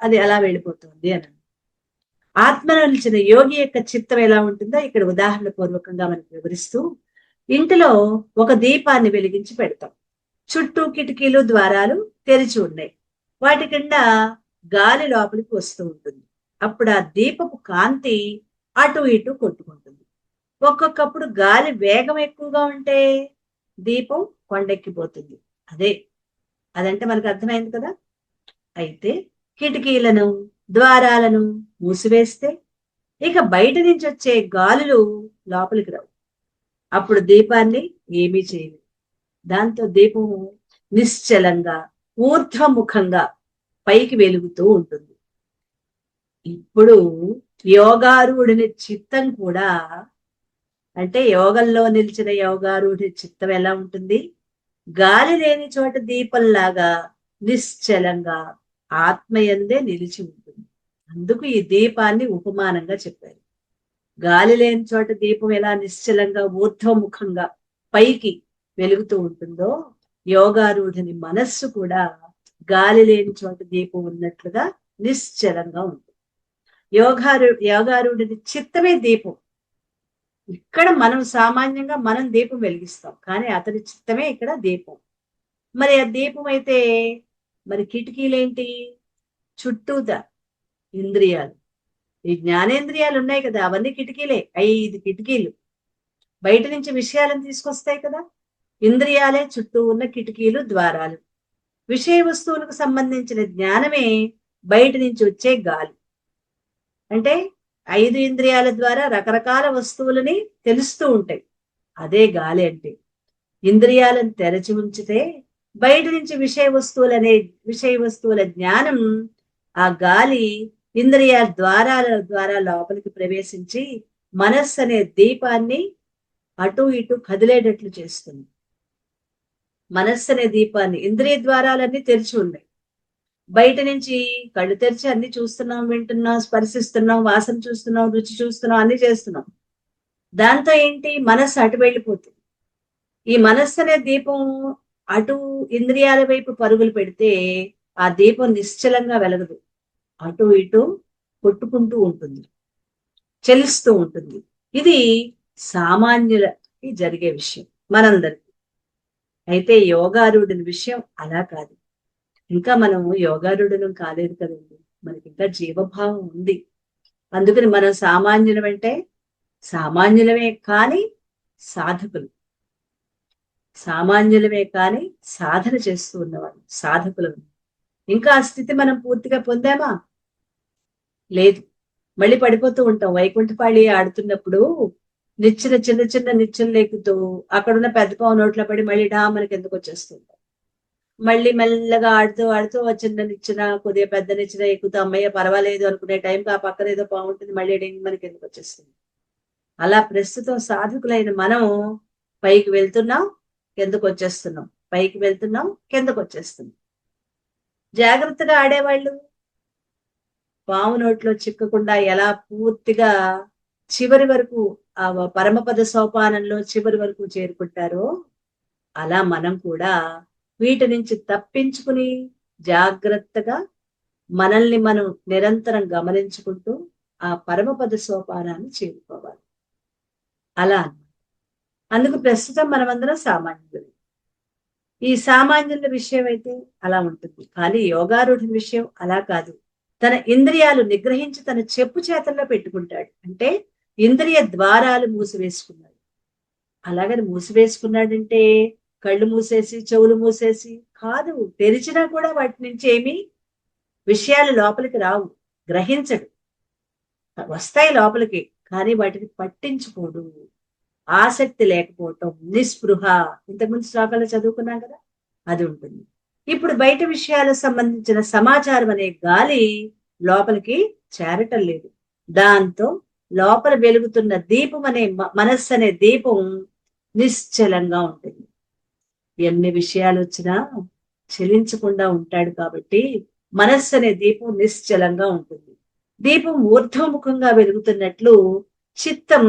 అది అలా వెళ్ళిపోతుంది అని. ఆత్మలో నిలిచిన యోగి యొక్క చిత్తం ఎలా ఉంటుందో ఇక్కడ ఉదాహరణ పూర్వకంగా మనకు వివరిస్తూ, ఇంటిలో ఒక దీపాన్ని వెలిగించి పెడతాం. చుట్టూ కిటికీలు, ద్వారాలు తెరిచి ఉన్నాయి. వాటి కింద గాలి లోపలికి వస్తూ ఉంటుంది. అప్పుడు ఆ దీపపు కాంతి అటు ఇటు కొట్టుకుంటుంది. ఒక్కొక్కప్పుడు గాలి వేగం ఎక్కువగా ఉంటే దీపం కొండెక్కిపోతుంది. అదంటే మనకు అర్థమైంది కదా. అయితే కిటికీలను, ద్వారాలను మూసివేస్తే ఇక బయట నుంచి వచ్చే గాలులు లోపలికి రావు. అప్పుడు దీపాన్ని ఏమీ చేయలేదు. దాంతో దీపం నిశ్చలంగా ఊర్ధ్వముఖంగా పైకి వెలుగుతూ ఉంటుంది. ఇప్పుడు యోగారూఢుని చిత్తం కూడా, అంటే యోగంలో నిలిచిన యోగారూఢి చిత్తం ఎలా ఉంటుంది? గాలి లేని చోట దీపంలాగా నిశ్చలంగా ఆత్మయందే నిలిచి ఉంటుంది. అందుకు ఈ దీపాన్ని ఉపమానంగా చెప్పారు. గాలి లేని చోట దీపం ఎలా నిశ్చలంగా ఊర్ధ్వముఖంగా పైకి వెలుగుతూ ఉంటుందో, యోగారూఢుని మనస్సు కూడా గాలి లేని చోట దీపం ఉన్నట్లుగా నిశ్చలంగా ఉంటుంది. యోగారూఢుని చిత్తమే దీపం. ఇక్కడ మనం సామాన్యంగా మనం దీపం వెలిగిస్తాం, కానీ అతని చిత్తమే ఇక్కడ దీపం. మరి ఆ దీపం అయితే మరి కిటికీలేంటి? చుట్టూతా ఇంద్రియాలు, ఈ జ్ఞానేంద్రియాలు ఉన్నాయి కదా, అవన్నీ కిటికీలే. 5 కిటికీలు బయట నుంచి విషయాలను తీసుకొస్తాయి కదా. ఇంద్రియాలే చుట్టూ ఉన్న కిటికీలు, ద్వారాలు. విషయ వస్తువులకు సంబంధించిన జ్ఞానమే బయట నుంచి వచ్చే గాలి. అంటే 5 ఇంద్రియాల ద్వారా రకరకాల వస్తువులని తెలుస్తూ ఉంటాయి. అదే గాలి అంటే. ఇంద్రియాలను తెరచి ఉంచితే బయట నుంచి విషయ వస్తువుల జ్ఞానం ఆ గాలి ఇంద్రియాల ద్వారా లోపలికి ప్రవేశించి మనస్సు అనే దీపాన్ని అటు ఇటు కదిలేటట్లు చేస్తుంది. మనస్సు అనే దీపాన్ని ఇంద్రియ ద్వారాలన్నీ తెరిచి ఉన్నాయి. బయట నుంచి కళ్ళు తెరిచి అన్ని చూస్తున్నాం, వింటున్నాం, స్పర్శిస్తున్నాం, వాసన చూస్తున్నాం, రుచి చూస్తున్నాం, అన్ని చేస్తున్నాం. దాంతో ఏంటి? మనస్సు అటు వెళ్ళిపోతుంది. ఈ మనస్సు అనే దీపం అటు ఇంద్రియాల వైపు పరుగులు పెడితే ఆ దీపం నిశ్చలంగా వెలగదు. అటు ఇటు కొట్టుకుంటూ ఉంటుంది, చెలుస్తూ ఉంటుంది. ఇది సామాన్యులకి జరిగే విషయం, మనందరికి. అయితే యోగారూఢుని విషయం అలా కాదు. ఇంకా మనం యోగారూఢులం కాలేదు కదండి, మనకి ఇంకా జీవభావం ఉంది. అందుకని మనం సామాన్యులమంటే సామాన్యులమే కానీ సాధకులు, సామాన్యులమే కానీ సాధన చేస్తూ ఉన్నవాళ్ళు, సాధకులు. ఇంకా ఆ స్థితి మనం పూర్తిగా పొందామా? లేదు. మళ్ళీ పడిపోతూ ఉంటాం. వైకుంఠపాళి ఆడుతున్నప్పుడు చిన్న చిన్న నిచ్చెనలు లేకుతూ అక్కడున్న పెద్ద పావు నోట్లో పడి మళ్ళీ మనకి ఎందుకు వచ్చేస్తుంటాం. మళ్ళీ మెల్లగా ఆడుతూ ఆడుతూ చిన్న నిచ్చెన, కొద్దిగా పెద్ద నిచ్చెన ఎక్కుతూ అమ్మయ్య పర్వాలేదు అనుకునే టైంకి ఆ పక్కన ఏదో బాగుంటుంది, మళ్ళీ మనకి ఎందుకు వచ్చేస్తుంది. అలా ప్రస్తుతం సాధకులైన మనం పైకి వెళ్తున్నాం, కిందకు వచ్చేస్తున్నాం, పైకి వెళ్తున్నాం, కిందకు వచ్చేస్తున్నాం. జాగ్రత్తగా ఆడేవాళ్ళు పాము నోట్లో చిక్కకుండా ఎలా పూర్తిగా చివరి వరకు ఆ పరమపద సోపానంలో చివరి వరకు చేరుకుంటారో, అలా మనం కూడా వీటి నుంచి తప్పించుకుని జాగ్రత్తగా మనల్ని మనం నిరంతరం గమనించుకుంటూ ఆ పరమపద సోపానాన్ని చేరుకోవాలి. అలా అందుకు ప్రస్తుతం మనమందరం సామాన్యులు. ఈ సామాన్యుల విషయం అయితే అలా ఉంటుంది, కానీ యోగారూఢుని విషయం అలా కాదు. తన ఇంద్రియాలు నిగ్రహించి తన చెప్పు చేతల్లో పెట్టుకుంటాడు. అంటే ఇంద్రియ ద్వారాలు మూసివేసుకున్నాడు. అలాగని మూసివేసుకున్నాడంటే కళ్ళు మూసేసి చెవులు మూసేసి కాదు, తెరిచినా కూడా వాటి నుంచి ఏమి విషయాలు లోపలికి రావు, గ్రహించడు. వస్తాయి లోపలికి, కానీ వాటిని పట్టించుకోడు. ఆసక్తి లేకపోవటం, నిస్పృహ, ఇంతకుముందు శ్లోకాలు చదువుకున్నాం కదా, అది ఉంటుంది. ఇప్పుడు బయట విషయాలకు సంబంధించిన సమాచారం అనే గాలి లోపలికి చేరటం లేదు. దాంతో లోపల వెలుగుతున్న దీపం అనే మనస్సు అనే దీపం నిశ్చలంగా ఉంటుంది. ఎన్ని విషయాలు వచ్చినా చలించకుండా ఉంటాడు కాబట్టి మనస్సు అనే దీపం నిశ్చలంగా ఉంటుంది. దీపం ఊర్ధ్వముఖంగా వెలుగుతున్నట్లు చిత్తం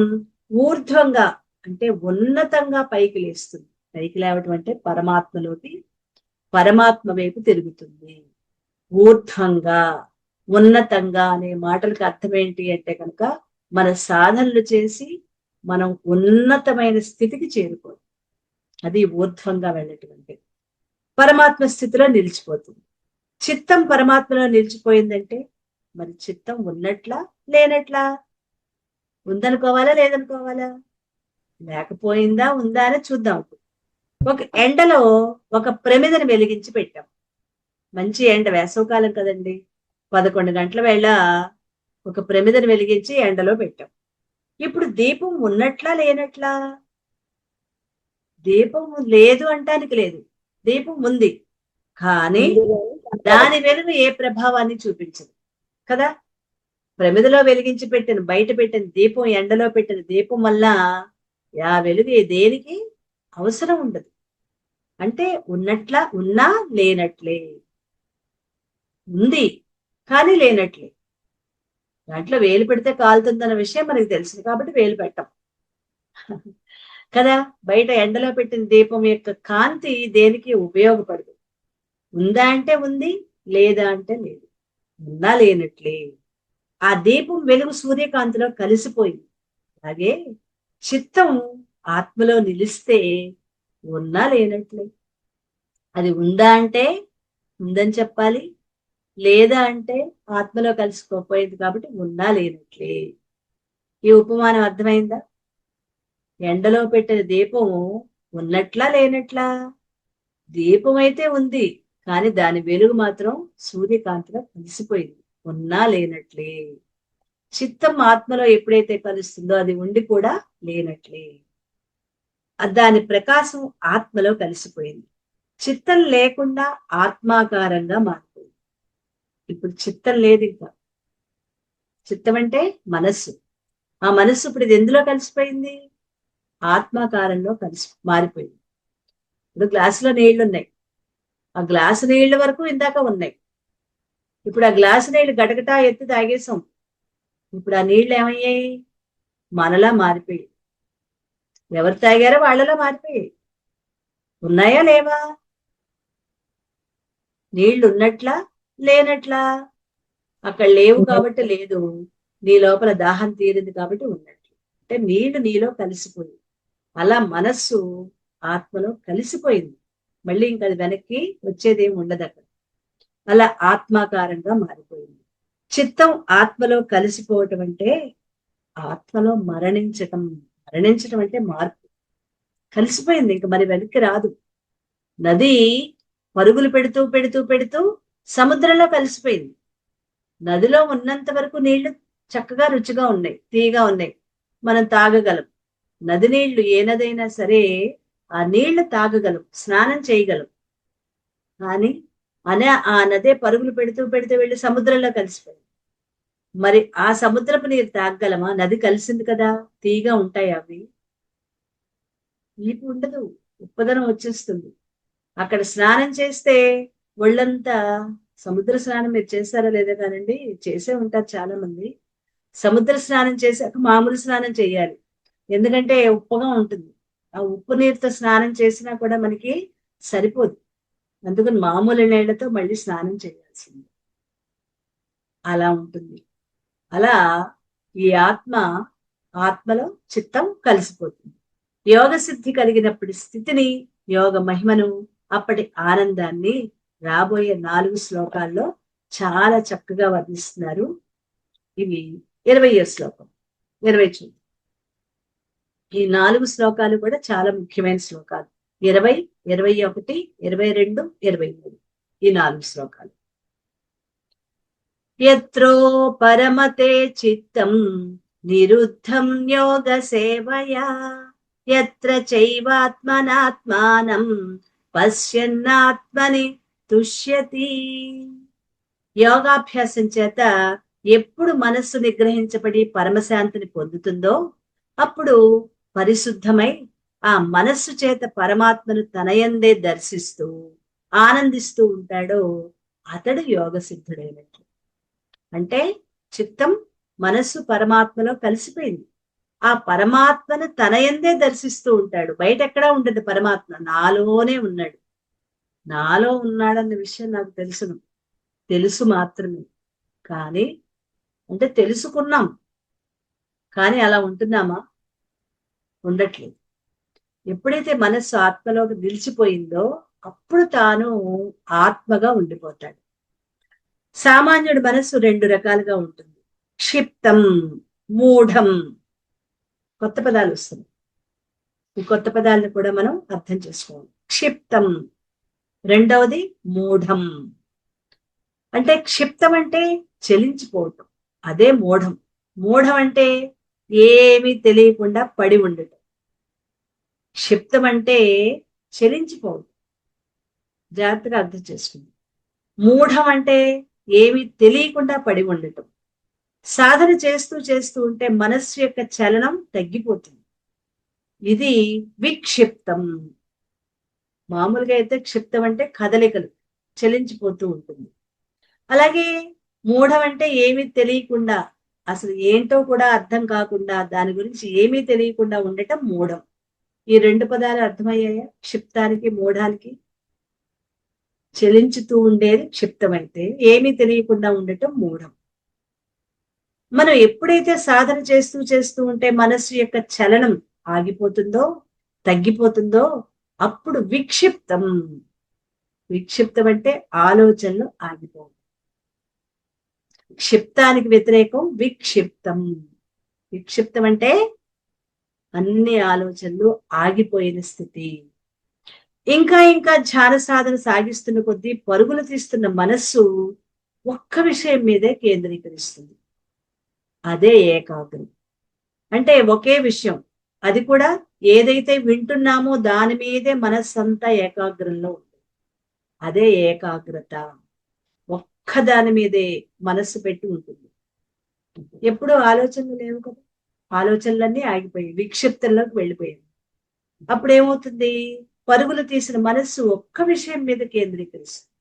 ఊర్ధ్వంగా అంటే ఉన్నతంగా పైకి లేస్తుంది. పైకి లేవటం అంటే పరమాత్మ వైపు తిరుగుతుంది. ఊర్ధ్వంగా, ఉన్నతంగా అనే మాటలకు అర్థం ఏంటి అంటే కనుక మన సాధనలు చేసి మనం ఉన్నతమైన స్థితికి చేరుకోవాలి. అది ఊర్ధ్వంగా వెళ్ళటువంటి పరమాత్మ స్థితిలో నిలిచిపోతుంది. చిత్తం పరమాత్మలో నిలిచిపోయిందంటే మరి చిత్తం ఉన్నట్లా లేనట్లా? ఉందనుకోవాలా లేదనుకోవాలా? లేకపోయిందా ఉందా అని చూద్దాం. ఒక ఎండలో ఒక ప్రమిదని వెలిగించి పెట్టాం. మంచి ఎండ, వేసవకాలం కదండి. 11 గంటల వేళ ఒక ప్రమిదని వెలిగించి ఎండలో పెట్టాం. ఇప్పుడు దీపం ఉన్నట్లా లేనట్లా? దీపం లేదు అంటానికి లేదు, దీపం ఉంది, కానీ ముందుగా దాని వెలుగు ఏ ప్రభావాన్ని చూపించదు కదా. ప్రమిదలో వెలిగించి పెట్టిన, బయట పెట్టిన దీపం, ఎండలో పెట్టిన దీపం వల్ల ఆ వెలుగు దేనికి అవసరం ఉండదు. అంటే ఉన్నట్లా ఉన్నా లేనట్లే, ఉంది కానీ లేనట్లే. దాంట్లో వేలు పెడితే కాలుతుందన్న విషయం మనకి తెలుసు కాబట్టి వేలు పెట్టం కదా. బయట ఎండలో పెట్టిన దీపం యొక్క కాంతి దేనికి ఉపయోగపడదు. ఉందా అంటే ఉంది, లేదా అంటే లేదు, ఉన్నా లేనట్లే. ఆ దీపం వెలుగు సూర్యకాంతిలో కలిసిపోయింది. అలాగే చిత్తం ఆత్మలో నిలిస్తే ఉన్నా లేనట్లే. అది ఉందా అంటే ఉందని చెప్పాలి, లేదా అంటే ఆత్మలో కలిసిపోయింది కాబట్టి ఉన్నా లేనట్లే. ఈ ఉపమానం అర్థమైందా? ఎండలో పెట్టిన దీపం ఉన్నట్లా లేనట్లా? దీపం అయితే ఉంది, కానీ దాని వెలుగు మాత్రం సూర్యకాంతిలో కలిసిపోయింది, ఉన్నా లేనట్లే. చిత్తం ఆత్మలో ఎప్పుడైతే కలుస్తుందో అది ఉండి కూడా లేనట్లే. దాని ప్రకాశం ఆత్మలో కలిసిపోయింది. చిత్తం లేకుండా ఆత్మాకారంగా మారిపోయింది. ఇప్పుడు చిత్తం లేదు ఇంకా. చిత్తం అంటే మనస్సు. ఆ మనస్సు ఇప్పుడు ఇది ఎందులో కలిసిపోయింది? ఆత్మాకారంలో మారిపోయింది. ఇప్పుడు గ్లాసులో నీళ్లు ఉన్నాయి, ఆ గ్లాసు నీళ్ల వరకు ఇందాక ఉన్నాయి. ఇప్పుడు ఆ గ్లాసు నీళ్లు గటగటా ఎత్తి తాగేసాం. ఇప్పుడు ఆ నీళ్లు ఏమయ్యాయి? మనలా మారిపోయాయి. ఎవరు తాగారో వాళ్ళలా మారిపోయాయి. ఉన్నాయా లేవా? నీళ్లు ఉన్నట్లా లేనట్లా? అక్కడ లేవు కాబట్టి లేదు, నీ లోపల దాహం తీరింది కాబట్టి ఉన్నట్లు. అంటే నీళ్లు నీలో కలిసిపోయి, అలా మనస్సు ఆత్మలో కలిసిపోయింది. మళ్ళీ ఇంకా అది వెనక్కి వచ్చేదేమి ఉండదు అక్కడ. అలా ఆత్మాకారంగా మారిపోయింది. చిత్తం ఆత్మలో కలిసిపోవటం అంటే ఆత్మలో మరణించటం. మరణించటం అంటే మార్పు. కలిసిపోయింది, ఇంక మరి వెనక్కి రాదు. నది పరుగులు పెడుతూ పెడుతూ పెడుతూ సముద్రంలో కలిసిపోయింది. నదిలో ఉన్నంత వరకు నీళ్లు చక్కగా రుచిగా ఉన్నాయి, తీయగా ఉన్నాయి, మనం తాగగలం. నది నీళ్లు ఏ నదైనా సరే ఆ నీళ్లు తాగగలం, స్నానం చేయగలం. కానీ ఆ నదే పరుగులు పెడుతూ పెడుతూ వెళ్ళి సముద్రంలో కలిసిపోయింది. మరి ఆ సముద్రపు నీరు తాగగలమా? నది కలిసింది కదా, తీయగా ఉంటాయి అవి. తీపి ఉండదు, ఉప్పదనం వచ్చేస్తుంది. అక్కడ స్నానం చేస్తే ఒళ్ళంతా, సముద్ర స్నానం మీరు చేస్తారా లేదా కానండి, చేసే ఉంటారు చాలా మంది. సముద్ర స్నానం చేశాక మామూలు స్నానం చేయాలి, ఎందుకంటే ఉప్పుగా ఉంటుంది. ఆ ఉప్పు నీరుతో స్నానం చేసినా కూడా మనకి సరిపోదు, అందుకని మామూలు నీళ్లతో మళ్ళీ స్నానం చేయాల్సింది. అలా ఉంటుంది. అలా ఈ ఆత్మలో చిత్తం కలిసిపోతుంది. యోగ సిద్ధి కలిగినప్పటి స్థితిని, యోగ మహిమను, అప్పటి ఆనందాన్ని రాబోయే 4 శ్లోకాల్లో చాలా చక్కగా వర్ణిస్తున్నారు. ఇవి 20వ శ్లోకం, 20 చూద్దాం. ఈ 4 శ్లోకాలు కూడా చాలా ముఖ్యమైన శ్లోకాలు. 20, 21, 22, 23 ఈ 4 శ్లోకాలు. యత్రో పరమతే చిత్తం నిరుద్ధం యోగ సేవయా, యత్ర చైవాత్మనాత్మానం పశ్యన్నాత్మని తుష్యతి. యోగాభ్యాసం చేత ఎప్పుడు మనస్సు నిగ్రహించబడి పరమశాంతిని పొందుతుందో అప్పుడు పరిశుద్ధమై ఆ మనస్సు చేత పరమాత్మను తనయందే దర్శిస్తూ ఆనందిస్తూ ఉంటాడో అతడు యోగ సిద్ధుడైనట్లు. అంటే చిత్తం మనస్సు పరమాత్మలో కలిసిపోయింది. ఆ పరమాత్మను తనయందే దర్శిస్తూ ఉంటాడు. బయట ఎక్కడా ఉండదు పరమాత్మ, నాలోనే ఉన్నాడు. నాలో ఉన్నాడన్న విషయం నాకు తెలుసు మాత్రమే. కానీ అంటే తెలుసుకున్నాం, కానీ అలా ఉంటున్నామా? ఉండట్లేదు. ఎప్పుడైతే మనస్సు ఆత్మలోకి నిలిచిపోయిందో అప్పుడు తాను ఆత్మగా ఉండిపోతాడు. సామాన్యుడి మనస్సు 2 రకాలుగా ఉంటుంది. క్షిప్తం, మూఢం. కొత్త పదాలు వస్తున్నాయి, ఈ కొత్త పదాలను కూడా మనం అర్థం చేసుకోవాలి. క్షిప్తం, రెండవది మూఢం. అంటే క్షిప్తం అంటే చెలించిపోవటం, అదే మూఢం. మూఢం అంటే ఏమీ తెలియకుండా పడి ఉండటం. క్షిప్తం అంటే చెలించిపోవటం. జాగ్రత్తగా అర్థం చేసుకుంది. మూఢం అంటే ఏమి తెలియకుండా పడి ఉండటం. సాధన చేస్తూ చేస్తూ ఉంటే మనస్సు యొక్క చలనం తగ్గిపోతుంది. ఇది విక్షిప్తం. మామూలుగా అయితే క్షిప్తం అంటే కదలికలు, చలించిపోతూ ఉంటుంది. అలాగే మూఢం అంటే ఏమీ తెలియకుండా, అసలు ఏంటో కూడా అర్థం కాకుండా, దాని గురించి ఏమీ తెలియకుండా ఉండటం మూఢం. ఈ రెండు పదాలు అర్థమయ్యాయా? క్షిప్తానికి మూఢానికి. చలించుతూ ఉండేది క్షిప్తమైతే, ఏమీ తెలియకుండా ఉండటం మూఢం. మనం ఎప్పుడైతే సాధన చేస్తూ చేస్తూ ఉంటే మనస్సు యొక్క చలనం ఆగిపోతుందో, తగ్గిపోతుందో, అప్పుడు విక్షిప్తం. విక్షిప్తం అంటే ఆలోచనలు ఆగిపోవు. క్షిప్తానికి వ్యతిరేకం విక్షిప్తం. విక్షిప్తం అంటే అన్ని ఆలోచనలు ఆగిపోయిన స్థితి. ఇంకా ఇంకా ధ్యాన సాధన సాగిస్తున్న కొద్దీ పరుగులు తీస్తున్న మనస్సు ఒక్క విషయం మీదే కేంద్రీకరిస్తుంది. అదే ఏకాగ్రం. అంటే ఒకే విషయం, అది కూడా ఏదైతే వింటున్నామో దాని మీదే మనస్సంతా ఏకాగ్రంలో ఉంటుంది. అదే ఏకాగ్రత. ఒక్క దాని మీదే మనస్సు పెట్టి ఉంటుంది. ఎప్పుడూ ఆలోచనలు లేవు కదా, ఆలోచనలన్నీ ఆగిపోయాయి, విక్షిప్తంలోకి వెళ్ళిపోయాయి. అప్పుడు ఏమవుతుంది? పరుగులు తీసిన మనస్సు ఒక్క విషయం మీద కేంద్రీకరిస్తుంది.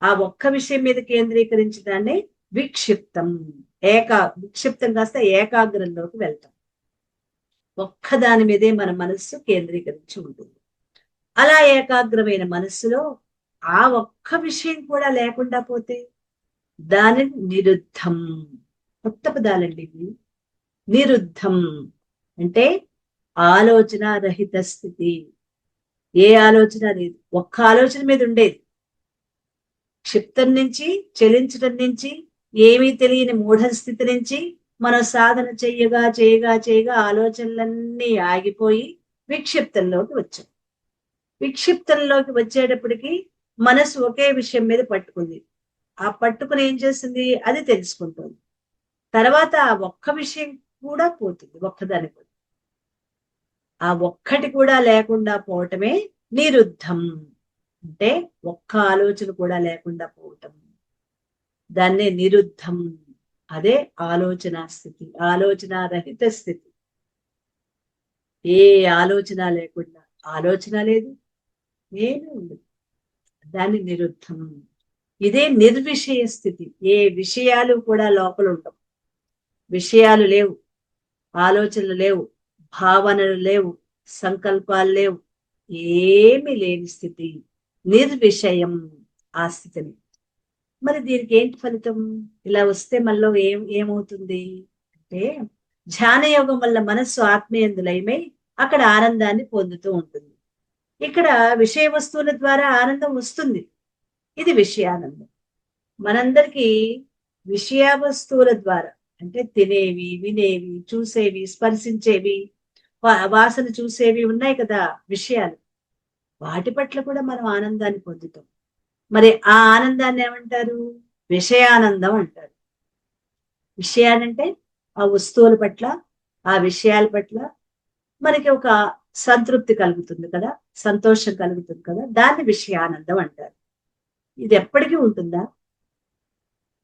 ఆ ఒక్క విషయం మీద కేంద్రీకరించడాన్ని విక్షిప్తం. విక్షిప్తం కాస్త ఏకాగ్రంలోకి వెళ్తాం. ఒక్క దాని మీదే మన మనస్సు కేంద్రీకరించి ఉంటుంది. అలా ఏకాగ్రమైన మనస్సులో ఆ ఒక్క విషయం కూడా లేకుండా పోతే దానిని నిరుద్ధం. కొత్త పదాలండి ఇవి. నిరుద్ధం అంటే ఆలోచన రహిత స్థితి. ఏ ఆలోచన లేదు, ఒక్క ఆలోచన మీద ఉండేది. క్షిప్తం నుంచి, చలించడం నుంచి, ఏమీ తెలియని మూఢ స్థితి నుంచి మనం సాధన చేయగా చేయగా చేయగా ఆలోచనలన్నీ ఆగిపోయి విక్షిప్తంలోకి వచ్చాం. విక్షిప్తంలోకి వచ్చేటప్పటికి మనసు ఒకే విషయం మీద పట్టుకుంది. ఆ పట్టుకుని ఏం చేస్తుంది? అది తెలుసుకుంటుంది. తర్వాత ఆ ఒక్క విషయం కూడా పోతుంది, ఒక్కదాని కూడా. ఆ ఒక్కటి కూడా లేకుండా పోవటమే నిరుద్ధం. అంటే ఒక్క ఆలోచన కూడా లేకుండా పోవటం, దాన్నే నిరుద్ధం. అదే ఆలోచన స్థితి, ఆలోచన రహిత స్థితి. ఏ ఆలోచన లేకుండా, ఆలోచన లేదు, ఏమీ ఉండదు, దాన్ని నిరుద్ధం. ఇదే నిర్విషయ స్థితి. ఏ విషయాలు కూడా లోపల ఉండవు. విషయాలు లేవు, ఆలోచనలు లేవు, భావనలు లేవు, సంకల్పాలు లేవు, ఏమి లేని స్థితి నిర్విషయం. ఆ స్థితిని. మరి దీనికి ఏంటి ఫలితం? ఇలా వస్తే మళ్ళీ ఏమవుతుంది అంటే, ధ్యాన యోగం వల్ల మనస్సు ఆత్మీయందులైమై అక్కడ ఆనందాన్ని పొందుతూ ఉంటుంది. ఇక్కడ విషయ వస్తువుల ద్వారా ఆనందం వస్తుంది, ఇది విషయానందం. మనందరికీ విషయ వస్తువుల ద్వారా అంటే తినేవి, వినేవి, చూసేవి, స్పర్శించేవి, వాసన చూసేవి ఉన్నాయి కదా విషయాలు. వాటి పట్ల కూడా మనం ఆనందాన్ని పొందుతాం. మరి ఆ ఆనందాన్ని ఏమంటారు? విషయానందం అంటారు. విషయానంటే ఆ వస్తువుల పట్ల, ఆ విషయాల పట్ల మనకి ఒక సంతృప్తి కలుగుతుంది కదా, సంతోషం కలుగుతుంది కదా, దాన్ని విషయానందం అంటారు. ఇది ఎప్పటికీ ఉంటుందా?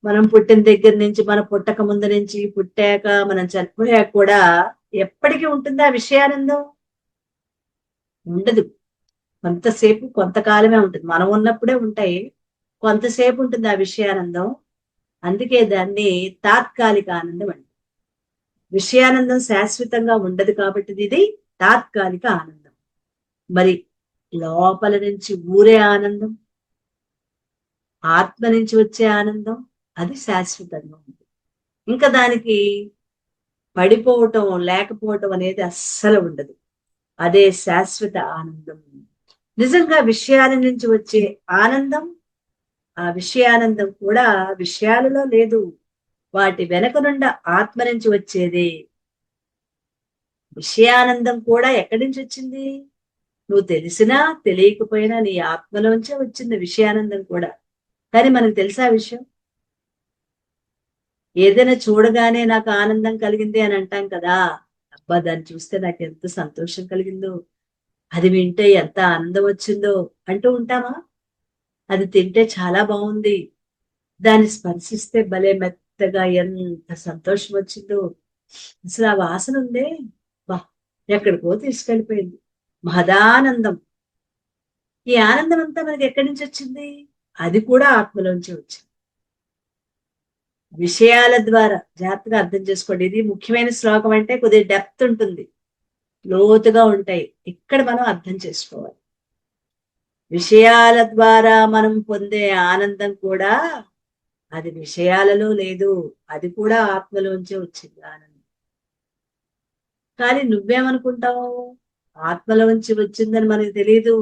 మనం పుట్టిన దగ్గర నుంచి, మన పుట్టక ముందు నుంచి, పుట్టాక, మనం చనిపోయాక కూడా ఎప్పటికీ ఉంటుందా విషయానందం? ఉండదు. కొంతసేపు, కొంతకాలమే ఉంటుంది. మనం ఉన్నప్పుడే ఉంటాయి, కొంతసేపు ఉంటుంది ఆ విషయానందం. అందుకే దాన్ని తాత్కాలిక ఆనందం అంటారు. విషయానందం శాశ్వతంగా ఉండదు కాబట్టి ఇది తాత్కాలిక ఆనందం. మరి లోపల నుంచి ఊరే ఆనందం, ఆత్మ నుంచి వచ్చే ఆనందం, అది శాశ్వతంగా ఉంది. ఇంకా దానికి పడిపోవటం, లేకపోవటం అనేది అస్సలు ఉండదు. అదే శాశ్వత ఆనందం. నిజంగా విషయాల నుంచి వచ్చే ఆనందం, ఆ విషయానందం కూడా విషయాలలో లేదు, వాటి వెనక నుండి ఆత్మ నుంచి వచ్చేదే. విషయానందం కూడా ఎక్కడి నుంచి వచ్చింది? నువ్వు తెలిసినా తెలియకపోయినా నీ ఆత్మలోంచే వచ్చింది విషయానందం కూడా. కానీ మనకు తెలుసా విషయం? ఏదైనా చూడగానే నాకు ఆనందం కలిగింది అని అంటాం కదా, అబ్బా దాన్ని చూస్తే నాకు ఎంత సంతోషం కలిగిందో, అది వింటే ఎంత ఆనందం వచ్చిందో అంటూ ఉంటామా? అది తింటే చాలా బాగుంది, దాన్ని స్పర్శిస్తే భలే మెత్తగా ఎంత సంతోషం వచ్చిందో, అసలు ఆ వాసన ఉందే, బా, ఎక్కడికో తీసుకెళ్ళిపోయింది. మహదానందం. ఈ ఆనందం అంతా మనకి ఎక్కడి నుంచి వచ్చింది? అది కూడా ఆత్మలోంచి వచ్చింది. విషయాల ద్వారా జాగ్రత్తగా అర్థం చేసుకోండి. ఇది ముఖ్యమైన శ్లోకం, అంటే కొద్దిగా డెప్త్ ఉంటుంది, లోతుగా ఉంటాయి. ఇక్కడ మనం అర్థం చేసుకోవాలి. విషయాల ద్వారా మనం పొందే ఆనందం కూడా అది విషయాలలో లేదు, అది కూడా ఆత్మలోంచే వచ్చింది ఆనందం. కానీ నువ్వేమనుకుంటావు? ఆత్మలోంచి వచ్చిందని మనకు తెలియదు.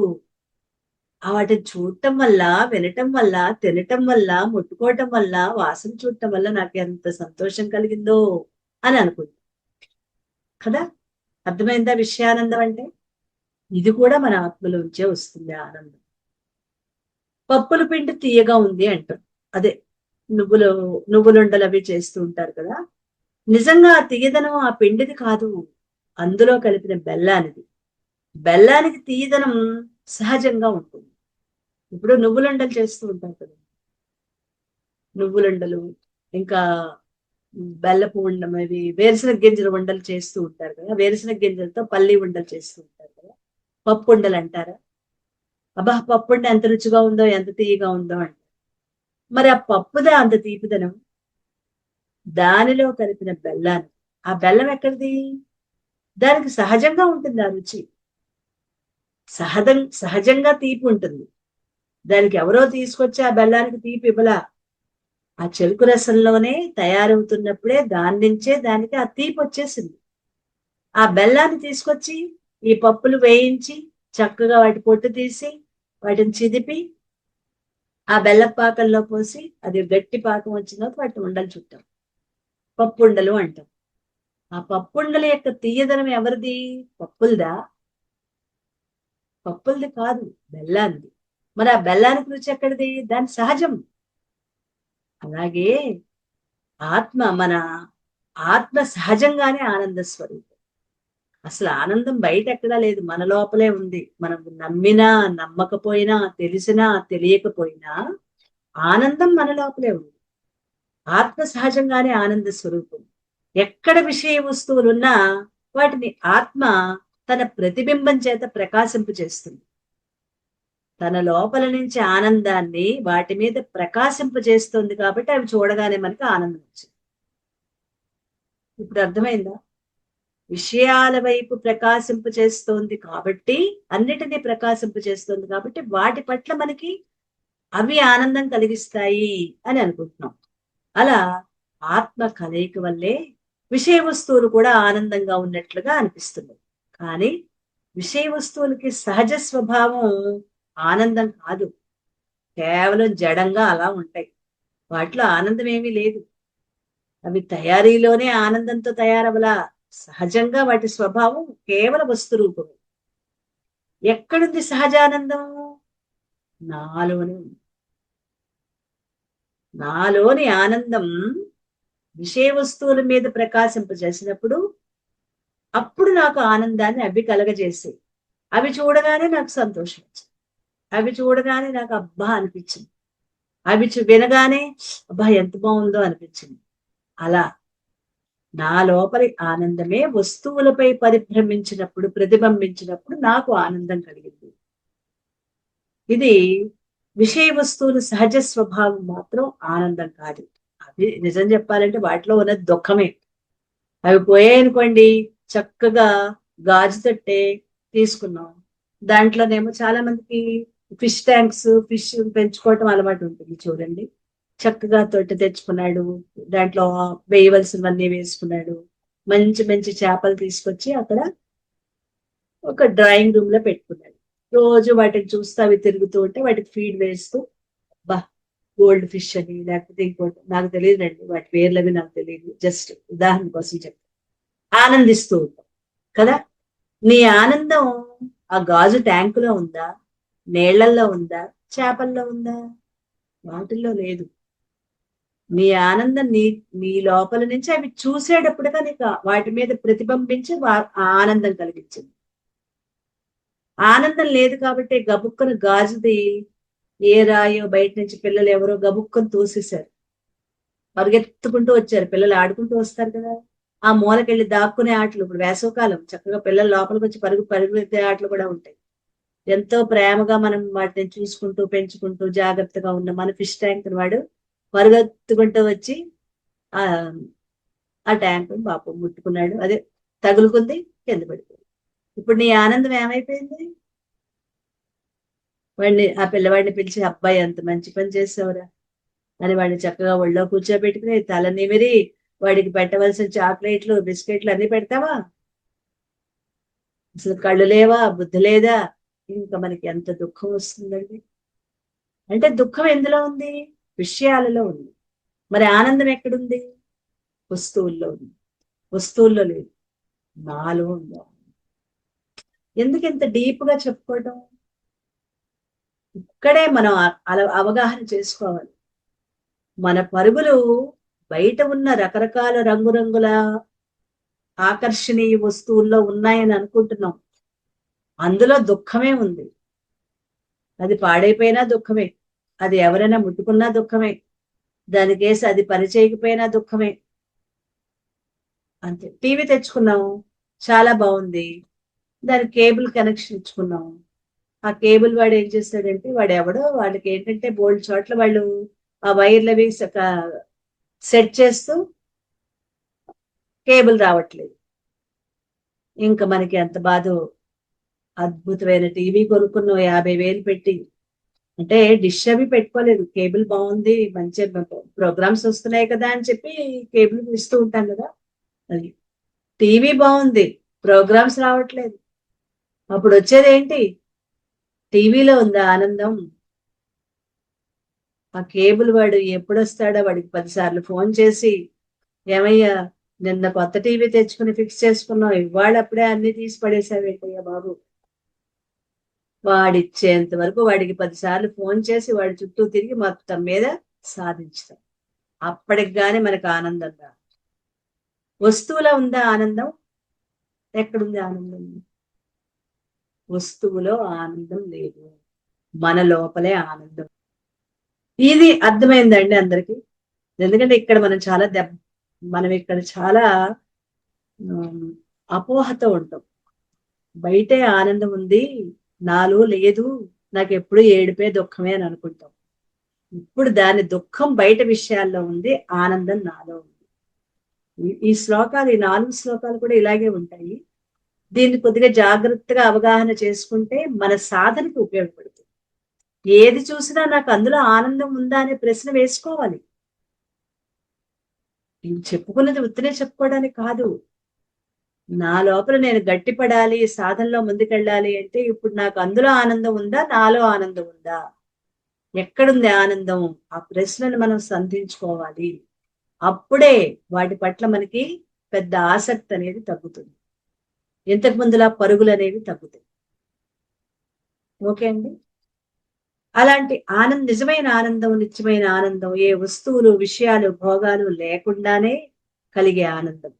వాటిని చూడటం వల్ల, వినటం వల్ల, తినటం వల్ల, ముట్టుకోవటం వల్ల, వాసన చూడటం వల్ల నాకు ఎంత సంతోషం కలిగిందో అని అనుకుంటా కదా. అర్థమైందా విషయానందం అంటే? ఇది కూడా మన ఆత్మలోంచే వస్తుంది ఆనందం. పప్పుల పిండి తీయగా ఉంది అంటారు. అదే నువ్వులు నువ్వులుండలు అవి చేస్తూ ఉంటారు కదా. నిజంగా ఆ తీయదనం ఆ పిండిది కాదు, అందులో కలిపిన బెల్లానిది. బెల్లానికి తీయదనం సహజంగా ఉంటుంది. ఇప్పుడు నువ్వులుండలు చేస్తూ ఉంటారు కదా, నువ్వులుండలు, ఇంకా బెల్లపు ఉండం, అవి వేరుశనగ గింజల ఉండలు చేస్తూ ఉంటారు కదా, వేరుశనగ గింజలతో పల్లి ఉండలు చేస్తూ ఉంటారు కదా, పప్పు ఉండలు అంటారా. అబ్బా, పప్పు ఉండ ఎంత రుచిగా ఉందో, ఎంత తీయగా ఉందో అంటే, మరి ఆ పప్పుదే అంత తీపిదనం, దానిలో కలిపిన బెల్లాన్ని. ఆ బెల్లం ఎక్కడిది? దానికి సహజంగా ఉంటుంది ఆ రుచి. సహజంగా తీపి ఉంటుంది. దానికి ఎవరో తీసుకొచ్చి ఆ బెల్లానికి తీపి ఇవ్వలా. ఆ చెరుకు రసంలోనే తయారవుతున్నప్పుడే దాని నుంచే దానికి ఆ తీపి వచ్చేసింది. ఆ బెల్లాన్ని తీసుకొచ్చి ఈ పప్పులు వేయించి చక్కగా వాటి పొట్టు తీసి వాటిని చిదిపి ఆ బెల్లం పాకంలో పోసి అది గట్టి పాకం వచ్చిన తర్వాత వాటిని ఉండలు చుట్టాం, పప్పు ఉండలు అంటాం. ఆ పప్పుండల యొక్క తీయదనం ఎవరిది? పప్పులదా? పప్పులది కాదు, బెల్లానిది. మరి ఆ బెల్లానికి రుచి ఎక్కడిది? దాని సహజం. అలాగే మన ఆత్మ సహజంగానే ఆనంద స్వరూపం. అసలు ఆనందం బయట ఎక్కడా లేదు, మన లోపలే ఉంది. మనం నమ్మినా నమ్మకపోయినా, తెలిసినా తెలియకపోయినా ఆనందం మన లోపలే ఉంది. ఆత్మ సహజంగానే ఆనంద స్వరూపం. ఎక్కడ విషయ వస్తువులున్నా వాటిని ఆత్మ తన ప్రతిబింబం చేత ప్రకాశింపు చేస్తుంది. తన లోపల నుంచి ఆనందాన్ని వాటి మీద ప్రకాశింప చేస్తుంది, కాబట్టి అవి చూడగానే మనకి ఆనందం వచ్చింది. ఇప్పుడు అర్థమైందా? విషయాల వైపు ప్రకాశింప చేస్తోంది కాబట్టి, అన్నిటినీ ప్రకాశింప చేస్తుంది కాబట్టి వాటి పట్ల మనకి అవి ఆనందం కలిగిస్తాయి అని అనుకుంటున్నాం. అలా ఆత్మ కలయిక వల్లే విషయ వస్తువులు కూడా ఆనందంగా ఉన్నట్లుగా అనిపిస్తుంది. కానీ విషయ వస్తువులకి సహజ స్వభావం ఆనందం కాదు, కేవలం జడంగా అలా ఉంటాయి. వాటిలో ఆనందం ఏమీ లేదు. అవి తయారీలోనే ఆనందంతో తయారవలా, సహజంగా వాటి స్వభావం కేవల వస్తు రూపమే. ఎక్కడుంది సహజానందం? నాలోనే ఉంది. నాలోని ఆనందం విషయ వస్తువుల మీద ప్రకాశింపజేసినప్పుడు అప్పుడు నాకు ఆనందాన్ని అవి కలగజేసాయి. అవి చూడగానే నాకు సంతోషం వచ్చింది. అవి చూడగానే నాకు అబ్బా అనిపించింది. అవి వినగానే అబ్బా ఎంత బాగుందో అనిపించింది. అలా నా లోపలి ఆనందమే వస్తువులపై పరిభ్రమించినప్పుడు, ప్రతిబింబించినప్పుడు నాకు ఆనందం కలిగింది. ఇది విషయ వస్తువుల సహజ స్వభావం మాత్రం ఆనందం కాదు. అది నిజం చెప్పాలంటే వాటిలో ఉన్నది దుఃఖమే. అవి పోయాయనుకోండి, చక్కగా గాజు తట్టే తీసుకున్నాం, దాంట్లోనేమో చాలా మందికి ఫిష్ ట్యాంక్స్, ఫిష్ పెంచుకోవటం అలవాటు ఉంటుంది చూడండి. చక్కగా తొట్టి తెచ్చుకున్నాడు, దాంట్లో వేయవలసినవన్నీ వేసుకున్నాడు, మంచి మంచి చేపలు తీసుకొచ్చి అక్కడ ఒక డ్రాయింగ్ రూమ్ లో పెట్టుకున్నాడు. రోజు వాటిని చూస్తూ అవి తిరుగుతూ ఉంటే వాటికి ఫీడ్ వేస్తూ, బా, గోల్డ్ ఫిష్ అని లేకపోతే ఇంకోటి నాకు తెలియదండి, వాటి పేర్లు అవి నాకు తెలియదు, జస్ట్ ఉదాహరణ కోసం చెప్తాను. ఆనందిస్తూ ఉంటాం కదా. నీ ఆనందం ఆ గాజు ట్యాంకులో ఉందా, నీళ్లల్లో ఉందా, చేపల్లో ఉందా? వాటిల్లో లేదు. నీ ఆనందం నీ లోపల నుంచి అవి చూసేటప్పుడుగా నీకు వాటి మీద ప్రతిబింబించి ఆనందం కలిగించింది. ఆనందం లేదు కాబట్టి గబుక్కున గాజుది ఏ రాయో బయట నుంచి పిల్లలు ఎవరో గబుక్కుని తోసేశారు. పరిగెత్తుకుంటూ వచ్చారు. పిల్లలు ఆడుకుంటూ వస్తారు కదా, ఆ మూలకెళ్ళి దాక్కునే ఆటలు. ఇప్పుడు వేసవకాలం చక్కగా పిల్లలు లోపలికి వచ్చి పరుగులెత్తే ఆటలు కూడా ఉంటాయి. ఎంతో ప్రేమగా మనం వాటిని చూసుకుంటూ పెంచుకుంటూ జాగ్రత్తగా ఉన్న మన ఫిష్ ట్యాంక్ వాడు పరుగెత్తుకుంటూ వచ్చి ఆ ఆ ట్యాంక్ పాపం ముట్టుకున్నాడు, అదే తగులుకుంది, కింద పడిపోయింది. ఇప్పుడు నీ ఆనందం ఏమైపోయింది? ఆ పిల్లవాడిని పిలిచి, అబ్బాయి ఎంత మంచి పని చేసావురా అని వాడిని చక్కగా ఒళ్ళో కూర్చోబెట్టుకుని తల నిమిరి వాడికి పెట్టవలసిన చాక్లెట్లు బిస్కెట్లు అన్ని పెడతావా? అసలు కళ్ళు లేవా, బుద్ధి లేదా? ఇంకా మనకి ఎంత దుఃఖం వస్తుందండి. అంటే దుఃఖం ఎందులో ఉంది? విషయాలలో ఉంది. మరి ఆనందం ఎక్కడుంది? వస్తువుల్లో ఉంది. వస్తువుల్లో లేదు, నాలో ఉంది. ఎందుకు ఇంత డీప్ గా చెప్పుకోవటం? ఇక్కడే మనం అలా అవగాహన చేసుకోవాలి. మన పరుగులు బయట ఉన్న రకరకాల రంగురంగుల ఆకర్షణీయ వస్తువుల్లో ఉన్నాయని అనుకుంటున్నాం. అందులో దుఃఖమే ఉంది. అది పాడైపోయినా దుఃఖమే, అది ఎవరైనా ముట్టుకున్నా దుఃఖమే, దానికేసి అది పనిచేయకపోయినా దుఃఖమే. అంతే. టీవీ తెచ్చుకున్నాము, చాలా బాగుంది, దానికి కేబుల్ కనెక్షన్ ఇచ్చుకున్నాము. ఆ కేబుల్ వాడు ఏం చేస్తాడంటే, వాడు ఎవడో వాళ్ళకి ఏంటంటే బోల్డ్ చోట్ల వాళ్ళు ఆ వైర్లు అవి సెట్ చేస్తూ కేబుల్ రావట్లేదు. ఇంకా మనకి ఎంత బాధో. అద్భుతమైన టీవీ కొనుక్కున్నాం 50,000 పెట్టి. అంటే డిష్ అవి పెట్టుకోలేదు, కేబుల్ బాగుంది, మంచి ప్రోగ్రామ్స్ వస్తున్నాయి కదా అని చెప్పి కేబుల్ ఇస్తూ ఉంటాం కదా. అది టీవీ బాగుంది, ప్రోగ్రామ్స్ రావట్లేదు. అప్పుడు వచ్చేది ఏంటి? టీవీలో ఉందా ఆనందం? ఆ కేబుల్ వాడు ఎప్పుడు వస్తాడో వాడికి 10 సార్లు ఫోన్ చేసి, ఏమయ్యా నిన్న కొత్త టీవీ తెచ్చుకుని ఫిక్స్ చేసుకున్నావు, ఇవాళ అప్పుడే అన్ని తీసి పడేసావేంటయ్యా బాబు. వాడిచ్చేంత వరకు వాడికి 10 సార్లు ఫోన్ చేసి వాడి చుట్టూ తిరిగి మొత్తం మీద సాధించుతాం. అప్పటికి గాని మనకు ఆనందం రా. వస్తువులో ఉందా ఆనందం? ఎక్కడుంది ఆనందం? వస్తువులో ఆనందం లేదు, మన లోపలే ఆనందం. ఇది అర్థమైందండి అందరికి? ఎందుకంటే ఇక్కడ మనం ఇక్కడ చాలా అపోహతో ఉంటాం. బయటే ఆనందం ఉంది, నాలో లేదు, నాకు ఎప్పుడు ఏడుపే దుఃఖమే అని అనుకుంటాం. ఇప్పుడు దాని దుఃఖం బయట విషయాల్లో ఉంది, ఆనందం నాలో ఉంది. ఈ శ్లోకాలు, ఈ 4 శ్లోకాలు కూడా ఇలాగే ఉంటాయి. దీన్ని కొద్దిగా జాగ్రత్తగా అవగాహన చేసుకుంటే మన సాధనకు ఉపయోగపడుతుంది. ఏది చూసినా నాకు అందులో ఆనందం ఉందా అనే ప్రశ్న వేసుకోవాలి. నేను చెప్పుకున్నది ఉత్తనే చెప్పుకోవడానికి కాదు. నా లోపల నేను గట్టిపడాలి, సాధనలో ముందుకెళ్ళాలి అంటే ఇప్పుడు నాకు అందులో ఆనందం ఉందా, నాలో ఆనందం ఉందా, ఎక్కడుంది ఆనందం? ఆ ప్రశ్నను మనం సంధించుకోవాలి. అప్పుడే వాటి పట్ల మనకి పెద్ద ఆసక్తి అనేది తగ్గుతుంది. ఇంతకు ముందులా పరుగులు అనేవి తగ్గుతాయి. ఓకే అండి. అలాంటి నిజమైన ఆనందం, నిత్యమైన ఆనందం ఏ వస్తువులు, విషయాలు, భోగాలు లేకుండానే కలిగే ఆనందం.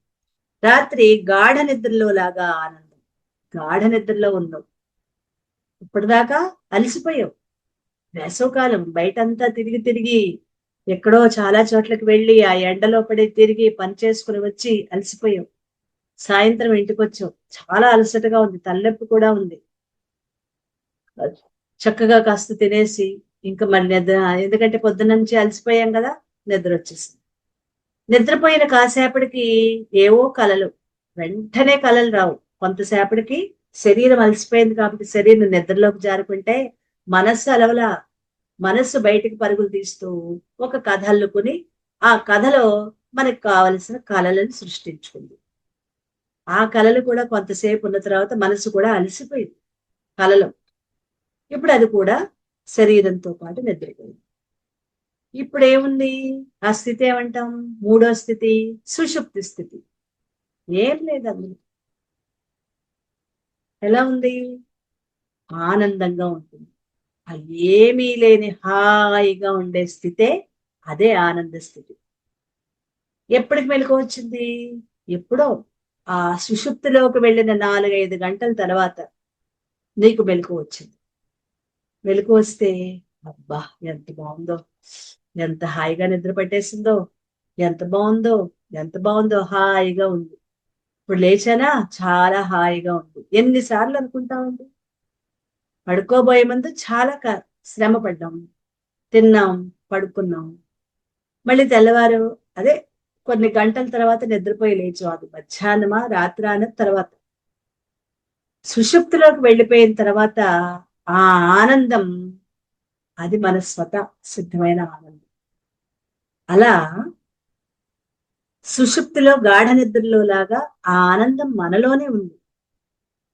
రాత్రి గాఢ నిద్రలో లాగా ఆనందం. గాఢ నిద్రలో ఉన్నావు, ఇప్పటిదాకా అలసిపోయావు. వేసవకాలం బయటంతా తిరిగి తిరిగి ఎక్కడో చాలా చోట్లకి వెళ్ళి ఆ ఎండలో పడి తిరిగి పని చేసుకుని వచ్చి అలసిపోయావు. సాయంత్రం ఇంటికి వచ్చావు, చాలా అలసటగా ఉంది, తలనొప్పి కూడా ఉంది. చక్కగా కాస్త తినేసి ఇంకా మరి నిద్ర, ఎందుకంటే పొద్దున్న నుంచి అలసిపోయాం కదా, నిద్ర వచ్చేసింది. నిద్రపోయిన కాసేపటికి ఏవో కలలు, వెంటనే కలలు రావు. కొంతసేపటికి శరీరం అలసిపోయింది కాబట్టి శరీరం నిద్రలోకి జారుకుంటే మనస్సు అలవలా. మనస్సు బయటికి పరుగులు తీస్తూ ఒక కథ అల్లుకుని ఆ కథలో మనకు కావలసిన కళలను సృష్టించుకుంది. ఆ కళలు కూడా కొంతసేపు ఉన్న తర్వాత మనసు కూడా అలసిపోయింది కళలో. ఇప్పుడు అది కూడా శరీరంతో పాటు నిద్రపోయింది. ఇప్పుడు ఏముంది? ఆ స్థితి ఏమంటాం? మూడో స్థితి సుషుప్తి స్థితి. ఏం లేదు అందులో. ఎలా ఉంది? ఆనందంగా ఉంటుంది. ఆ ఏమీ లేని హాయిగా ఉండే స్థితే అదే ఆనంద స్థితి. ఎప్పటికి మెలకువ వచ్చింది? ఎప్పుడో ఆ సుషుప్తిలోకి వెళ్ళిన 4-5 గంటల తర్వాత నీకు మెలకువ వచ్చింది. మెలకువ వస్తే అబ్బా ఎంత బాగుందో, ఎంత హాయిగా నిద్ర పట్టేసిందో, ఎంత బాగుందో, ఎంత బాగుందో, హాయిగా ఉంది. ఇప్పుడు లేచానా చాలా హాయిగా ఉంది. ఎన్నిసార్లు అనుకుంటామండి. పడుకోబోయే ముందు చాలా శ్రమ పడ్డాం, తిన్నాం, పడుకున్నాం, మళ్ళీ తెల్లవారు అదే కొన్ని గంటల తర్వాత నిద్రపోయి లేచాం. అది మధ్యాహ్నమా రాత్రి అన్న తర్వాత సుషుప్తిలోకి వెళ్ళిపోయిన తర్వాత ఆ ఆనందం, అది మన సిద్ధమైన ఆనందం. అలా సుషుప్తిలో గాఢ నిద్రలో లాగా ఆ ఆనందం మనలోనే ఉంది.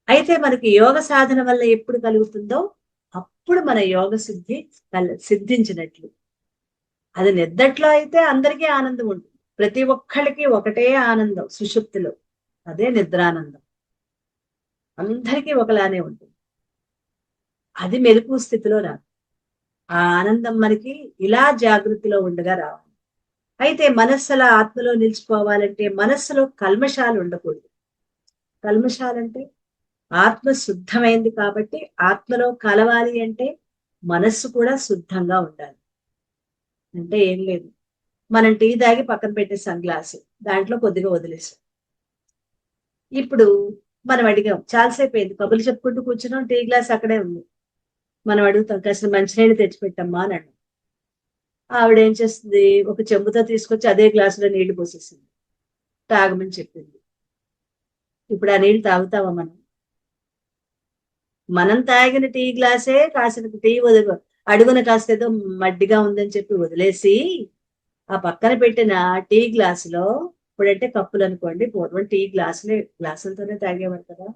అయితే మనకి యోగ సాధన వల్ల ఎప్పుడు కలుగుతుందో అప్పుడు మన యోగ సిద్ధించినట్లు. అది నిద్దట్లో అయితే అందరికీ ఆనందం ఉంటుంది. ప్రతి ఒక్కళ్ళకి ఒకటే ఆనందం సుషుప్తిలో, అదే నిద్రానందం. అందరికీ ఒకలానే ఉంటుంది. అది మెలకువ స్థితిలో రాదు. ఆ ఆనందం మనకి ఇలా జాగృతిలో ఉండగా రావాలి. అయితే మనస్సుల ఆత్మలో నిలిచిపోవాలంటే మనస్సులో కల్మషాలు ఉండకూడదు. కల్మషాలంటే ఆత్మ శుద్ధమైంది కాబట్టి ఆత్మలో కలవాలి అంటే మనస్సు కూడా శుద్ధంగా ఉండాలి. అంటే ఏం లేదు, మనం టీ తాగి పక్కన పెట్టేసాం గ్లాసు, దాంట్లో కొద్దిగా వదిలేసాం. ఇప్పుడు మనం అడిగాం, చాలాసేపు అయింది కబుర్లు చెప్పుకుంటూ కూర్చున్నాం, టీ గ్లాస్ అక్కడే ఉంది. మనం అడుగుతాం కాసిన మంచినీళ్ళు తెచ్చిపెట్టమ్మా అని అన్నాం. ఆవిడ ఏం చేస్తుంది, ఒక చెంబుతో తీసుకొచ్చి అదే గ్లాసులో నీళ్లు పోసేసింది, తాగమని చెప్పింది. ఇప్పుడు ఆ నీళ్లు తాగుతావా మనం? మనం తాగిన టీ గ్లాసే కాసిన టీ అడుగున కాస్త ఏదో మడ్డిగా ఉందని చెప్పి వదిలేసి ఆ పక్కన పెట్టిన టీ గ్లాసులో, ఇప్పుడంటే కప్పులు అనుకోండి, పూర్వం టీ గ్లాసులతోనే తాగేవారు కదా.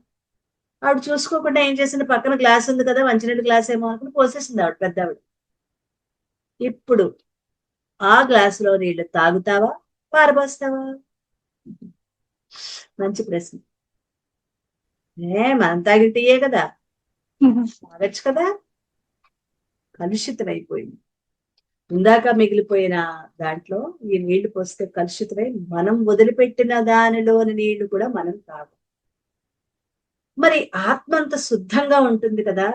ఆవిడ చూసుకోకుండా ఏం చేసింది, పక్కన గ్లాస్ ఉంది కదా మంచినీళ్ళు గ్లాస్ ఏమో అనుకుని పోసేసింది ఆవిడ, పెద్ద ఆవిడ. ఇప్పుడు ఆ గ్లాసులో నీళ్లు తాగుతావా, పారబోస్తావా? మంచి ప్రశ్న. మనం తాగిన టీయే కదా, తాగచ్చు కదా. కలుషితం అయిపోయింది. ఇందాక మిగిలిపోయిన దాంట్లో ఈ నీళ్లు పోస్తే కలుషితమై మనం వదిలిపెట్టిన దానిలోని నీళ్లు కూడా మనం తాగు. మరి ఆత్మ అంత శుద్ధంగా ఉంటుంది కదా.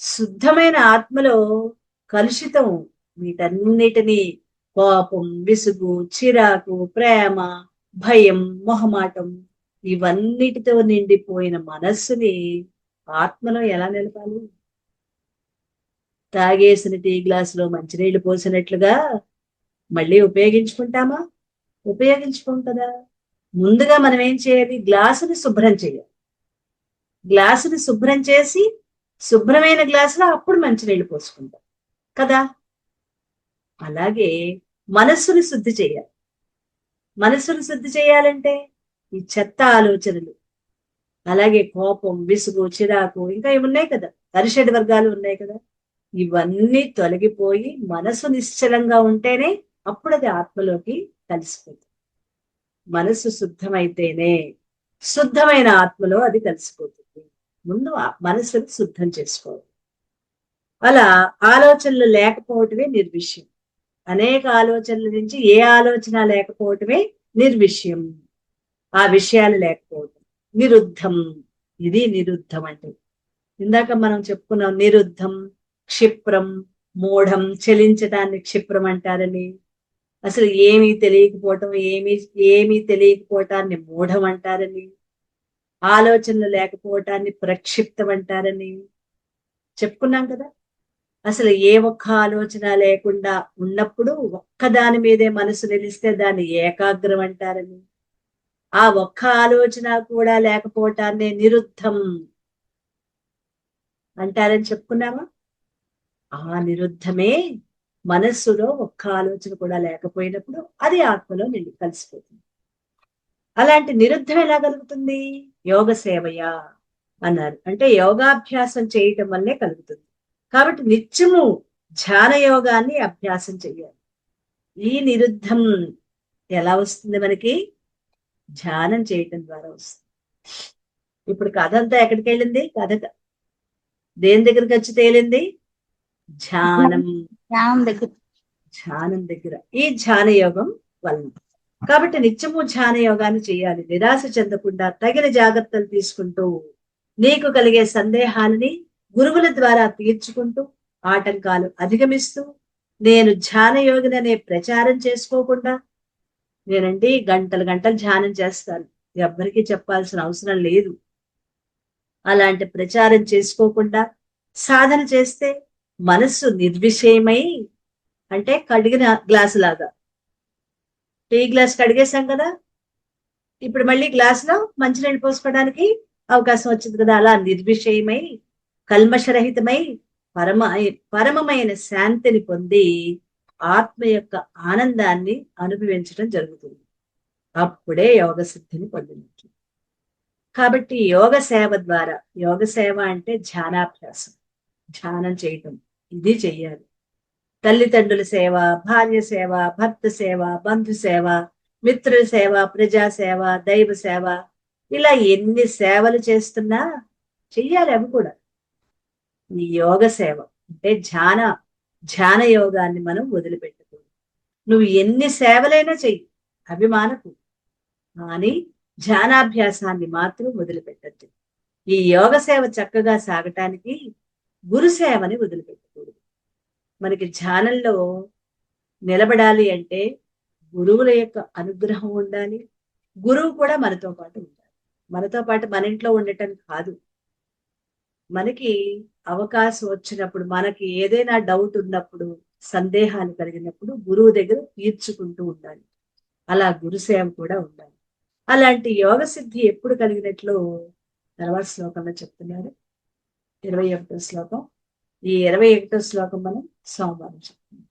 శుద్ధమైన ఆత్మలో కలుషితం, వీటన్నిటినీ కోపం, విసుగు, చిరాకు, ప్రేమ, భయం, మొహమాటం, ఇవన్నిటితో నిండిపోయిన మనస్సుని ఆత్మలో ఎలా నిలపాలి? తాగేసిన టీ గ్లాసులో మంచినీళ్లు పోసినట్లుగా మళ్ళీ ఉపయోగించుకుంటామా? ఉపయోగించుకోం కదా. ముందుగా మనం ఏం చేయాలి, గ్లాసుని శుభ్రం చేయాలి. గ్లాసుని శుభ్రం చేసి శుభ్రమైన గ్లాసులో అప్పుడు మంచినీళ్ళు పోసుకుంటాం కదా. అలాగే మనస్సుని శుద్ధి చేయాలి. మనస్సును శుద్ధి చేయాలంటే ఈ చెత్త ఆలోచనలు, అలాగే కోపం, విసుగు, చిరాకు, ఇంకా ఇవి ఉన్నాయి కదా, అరిషడ్ వర్గాలు ఉన్నాయి కదా, ఇవన్నీ తొలగిపోయి మనసు నిశ్చలంగా ఉంటేనే అప్పుడు అది ఆత్మలోకి కలిసిపోతుంది. మనసు శుద్ధమైతేనే శుద్ధమైన ఆత్మలో అది కలిసిపోతుంది. ముందు మనసుని శుద్ధం చేసుకోవాలి. అలా ఆలోచనలు లేకపోవటమే నిర్విషయం. అనేక ఆలోచనల నుంచి ఏ ఆలోచన లేకపోవటమే నిర్విషయం. ఆ విషయాలు లేకపోవటం నిరుద్ధం. ఇది నిరుద్ధం అంటే. ఇందాక మనం చెప్పుకున్నాం, నిరుద్ధం, క్షిప్రం, మూఢం, చలించటాన్ని క్షిప్రం అంటారని, అసలు ఏమీ తెలియకపోవటం, ఏమీ తెలియకపోవటాన్ని మూఢం అంటారని, ఆలోచనలు లేకపోవటాన్ని ప్రక్షిప్తం అంటారని చెప్పుకున్నాం కదా. అసలు ఏ ఒక్క ఆలోచన లేకుండా ఉన్నప్పుడు ఒక్కదాని మీదే మనసు నిలిస్తే దాన్ని ఏకాగ్రం అంటారని, ఆ ఒక్క ఆలోచన కూడా లేకపోవటాన్ని నిరుద్ధం అంటారని చెప్పుకున్నామా. ఆ నిరుద్ధమే మనస్సులో ఒక్క ఆలోచన కూడా లేకపోయినప్పుడు అది ఆత్మలో నిండి కలిసిపోతుంది. అలాంటి నిరుద్ధం ఎలా కలుగుతుంది? యోగ సేవయా అన్నారు. అంటే యోగాభ్యాసం చేయటం వల్లే కలుగుతుంది. కాబట్టి నిత్యము ధ్యాన యోగాన్ని అభ్యాసం చెయ్యాలి. ఈ నిరుద్ధం ఎలా వస్తుంది మనకి? ధ్యానం చేయటం ద్వారా వస్తుంది. ఇప్పుడు కథ అంతా ఎక్కడికి వెళ్ళింది? కథ దేని దగ్గరికి వచ్చి తేలింది? ధ్యానం దగ్గర. ఈ ధ్యాన యోగం వల్ల. కాబట్టి నిత్యము ధ్యాన యోగాన్ని చేయాలి. నిరాశ చెందకుండా తగిన జాగ్రత్తలు తీసుకుంటూ నీకు కలిగే సందేహాలని గురువుల ద్వారా తీర్చుకుంటూ ఆటంకాలు అధిగమిస్తూ నేను ధ్యాన యోగిననే ప్రచారం చేసుకోకుండా, నేనండి గంటలు గంటలు ధ్యానం చేస్తాను, ఎవ్వరికీ చెప్పాల్సిన అవసరం లేదు, అలాంటి ప్రచారం చేసుకోకుండా సాధన చేస్తే మనస్సు నిర్విషయమై, అంటే కడిగిన గ్లాసు లాగా, టీ గ్లాస్ కడిగేశాం కదా, ఇప్పుడు మళ్ళీ గ్లాసులో మంచినీళ్ళు పోసుకోవడానికి అవకాశం వచ్చింది కదా, అలా నిర్విషయమై కల్మషరహితమై పరమమైన శాంతిని పొంది ఆత్మ యొక్క ఆనందాన్ని అనుభవించడం జరుగుతుంది. అప్పుడే యోగ సిద్ధిని పొందినట్లు. కాబట్టి యోగ సేవ ద్వారా, యోగ సేవ అంటే ధ్యానాభ్యాసం, ధ్యానం చేయటం, ఇది చెయ్యాలి. తల్లిదండ్రుల సేవ, భార్య సేవ, భర్త సేవ, బంధు సేవ, మిత్రుల సేవ, ప్రజా సేవ, దైవ సేవ, ఇలా ఎన్ని సేవలు చేస్తున్నా చెయ్యాలి అవి కూడా. ఈ యోగ సేవ అంటే ధ్యాన యోగాన్ని మనం వదిలిపెట్టకూడదు. నువ్వు ఎన్ని సేవలైనా చెయ్యి, అవి మానకు, కానీ ధ్యానాభ్యాసాన్ని మాత్రం వదిలిపెట్టద్దు. ఈ యోగ సేవ చక్కగా సాగటానికి గురు సేవని వదిలిపెట్టకూడదు. మనకి ధ్యానంలో నిలబడాలి అంటే గురువుల యొక్క అనుగ్రహం ఉండాలి, గురువు కూడా మనతో పాటు ఉండాలి. మనతో పాటు మన ఇంట్లో ఉండటం కాదు, మనకి అవకాశం వచ్చినప్పుడు, మనకి ఏదైనా డౌట్ ఉన్నప్పుడు, సందేహాలు కలిగినప్పుడు గురువు దగ్గర తీర్చుకుంటూ ఉండాలి. అలా గురుసేవ కూడా ఉండాలి. అలాంటి యోగ సిద్ధి ఎప్పుడు కలిగినట్లు తర్వాత శ్లోకంలో చెప్తున్నారు, 21వ శ్లోకం. ఈ 21వ శ్లోకం మనం సోమవారం చెప్తున్నాం.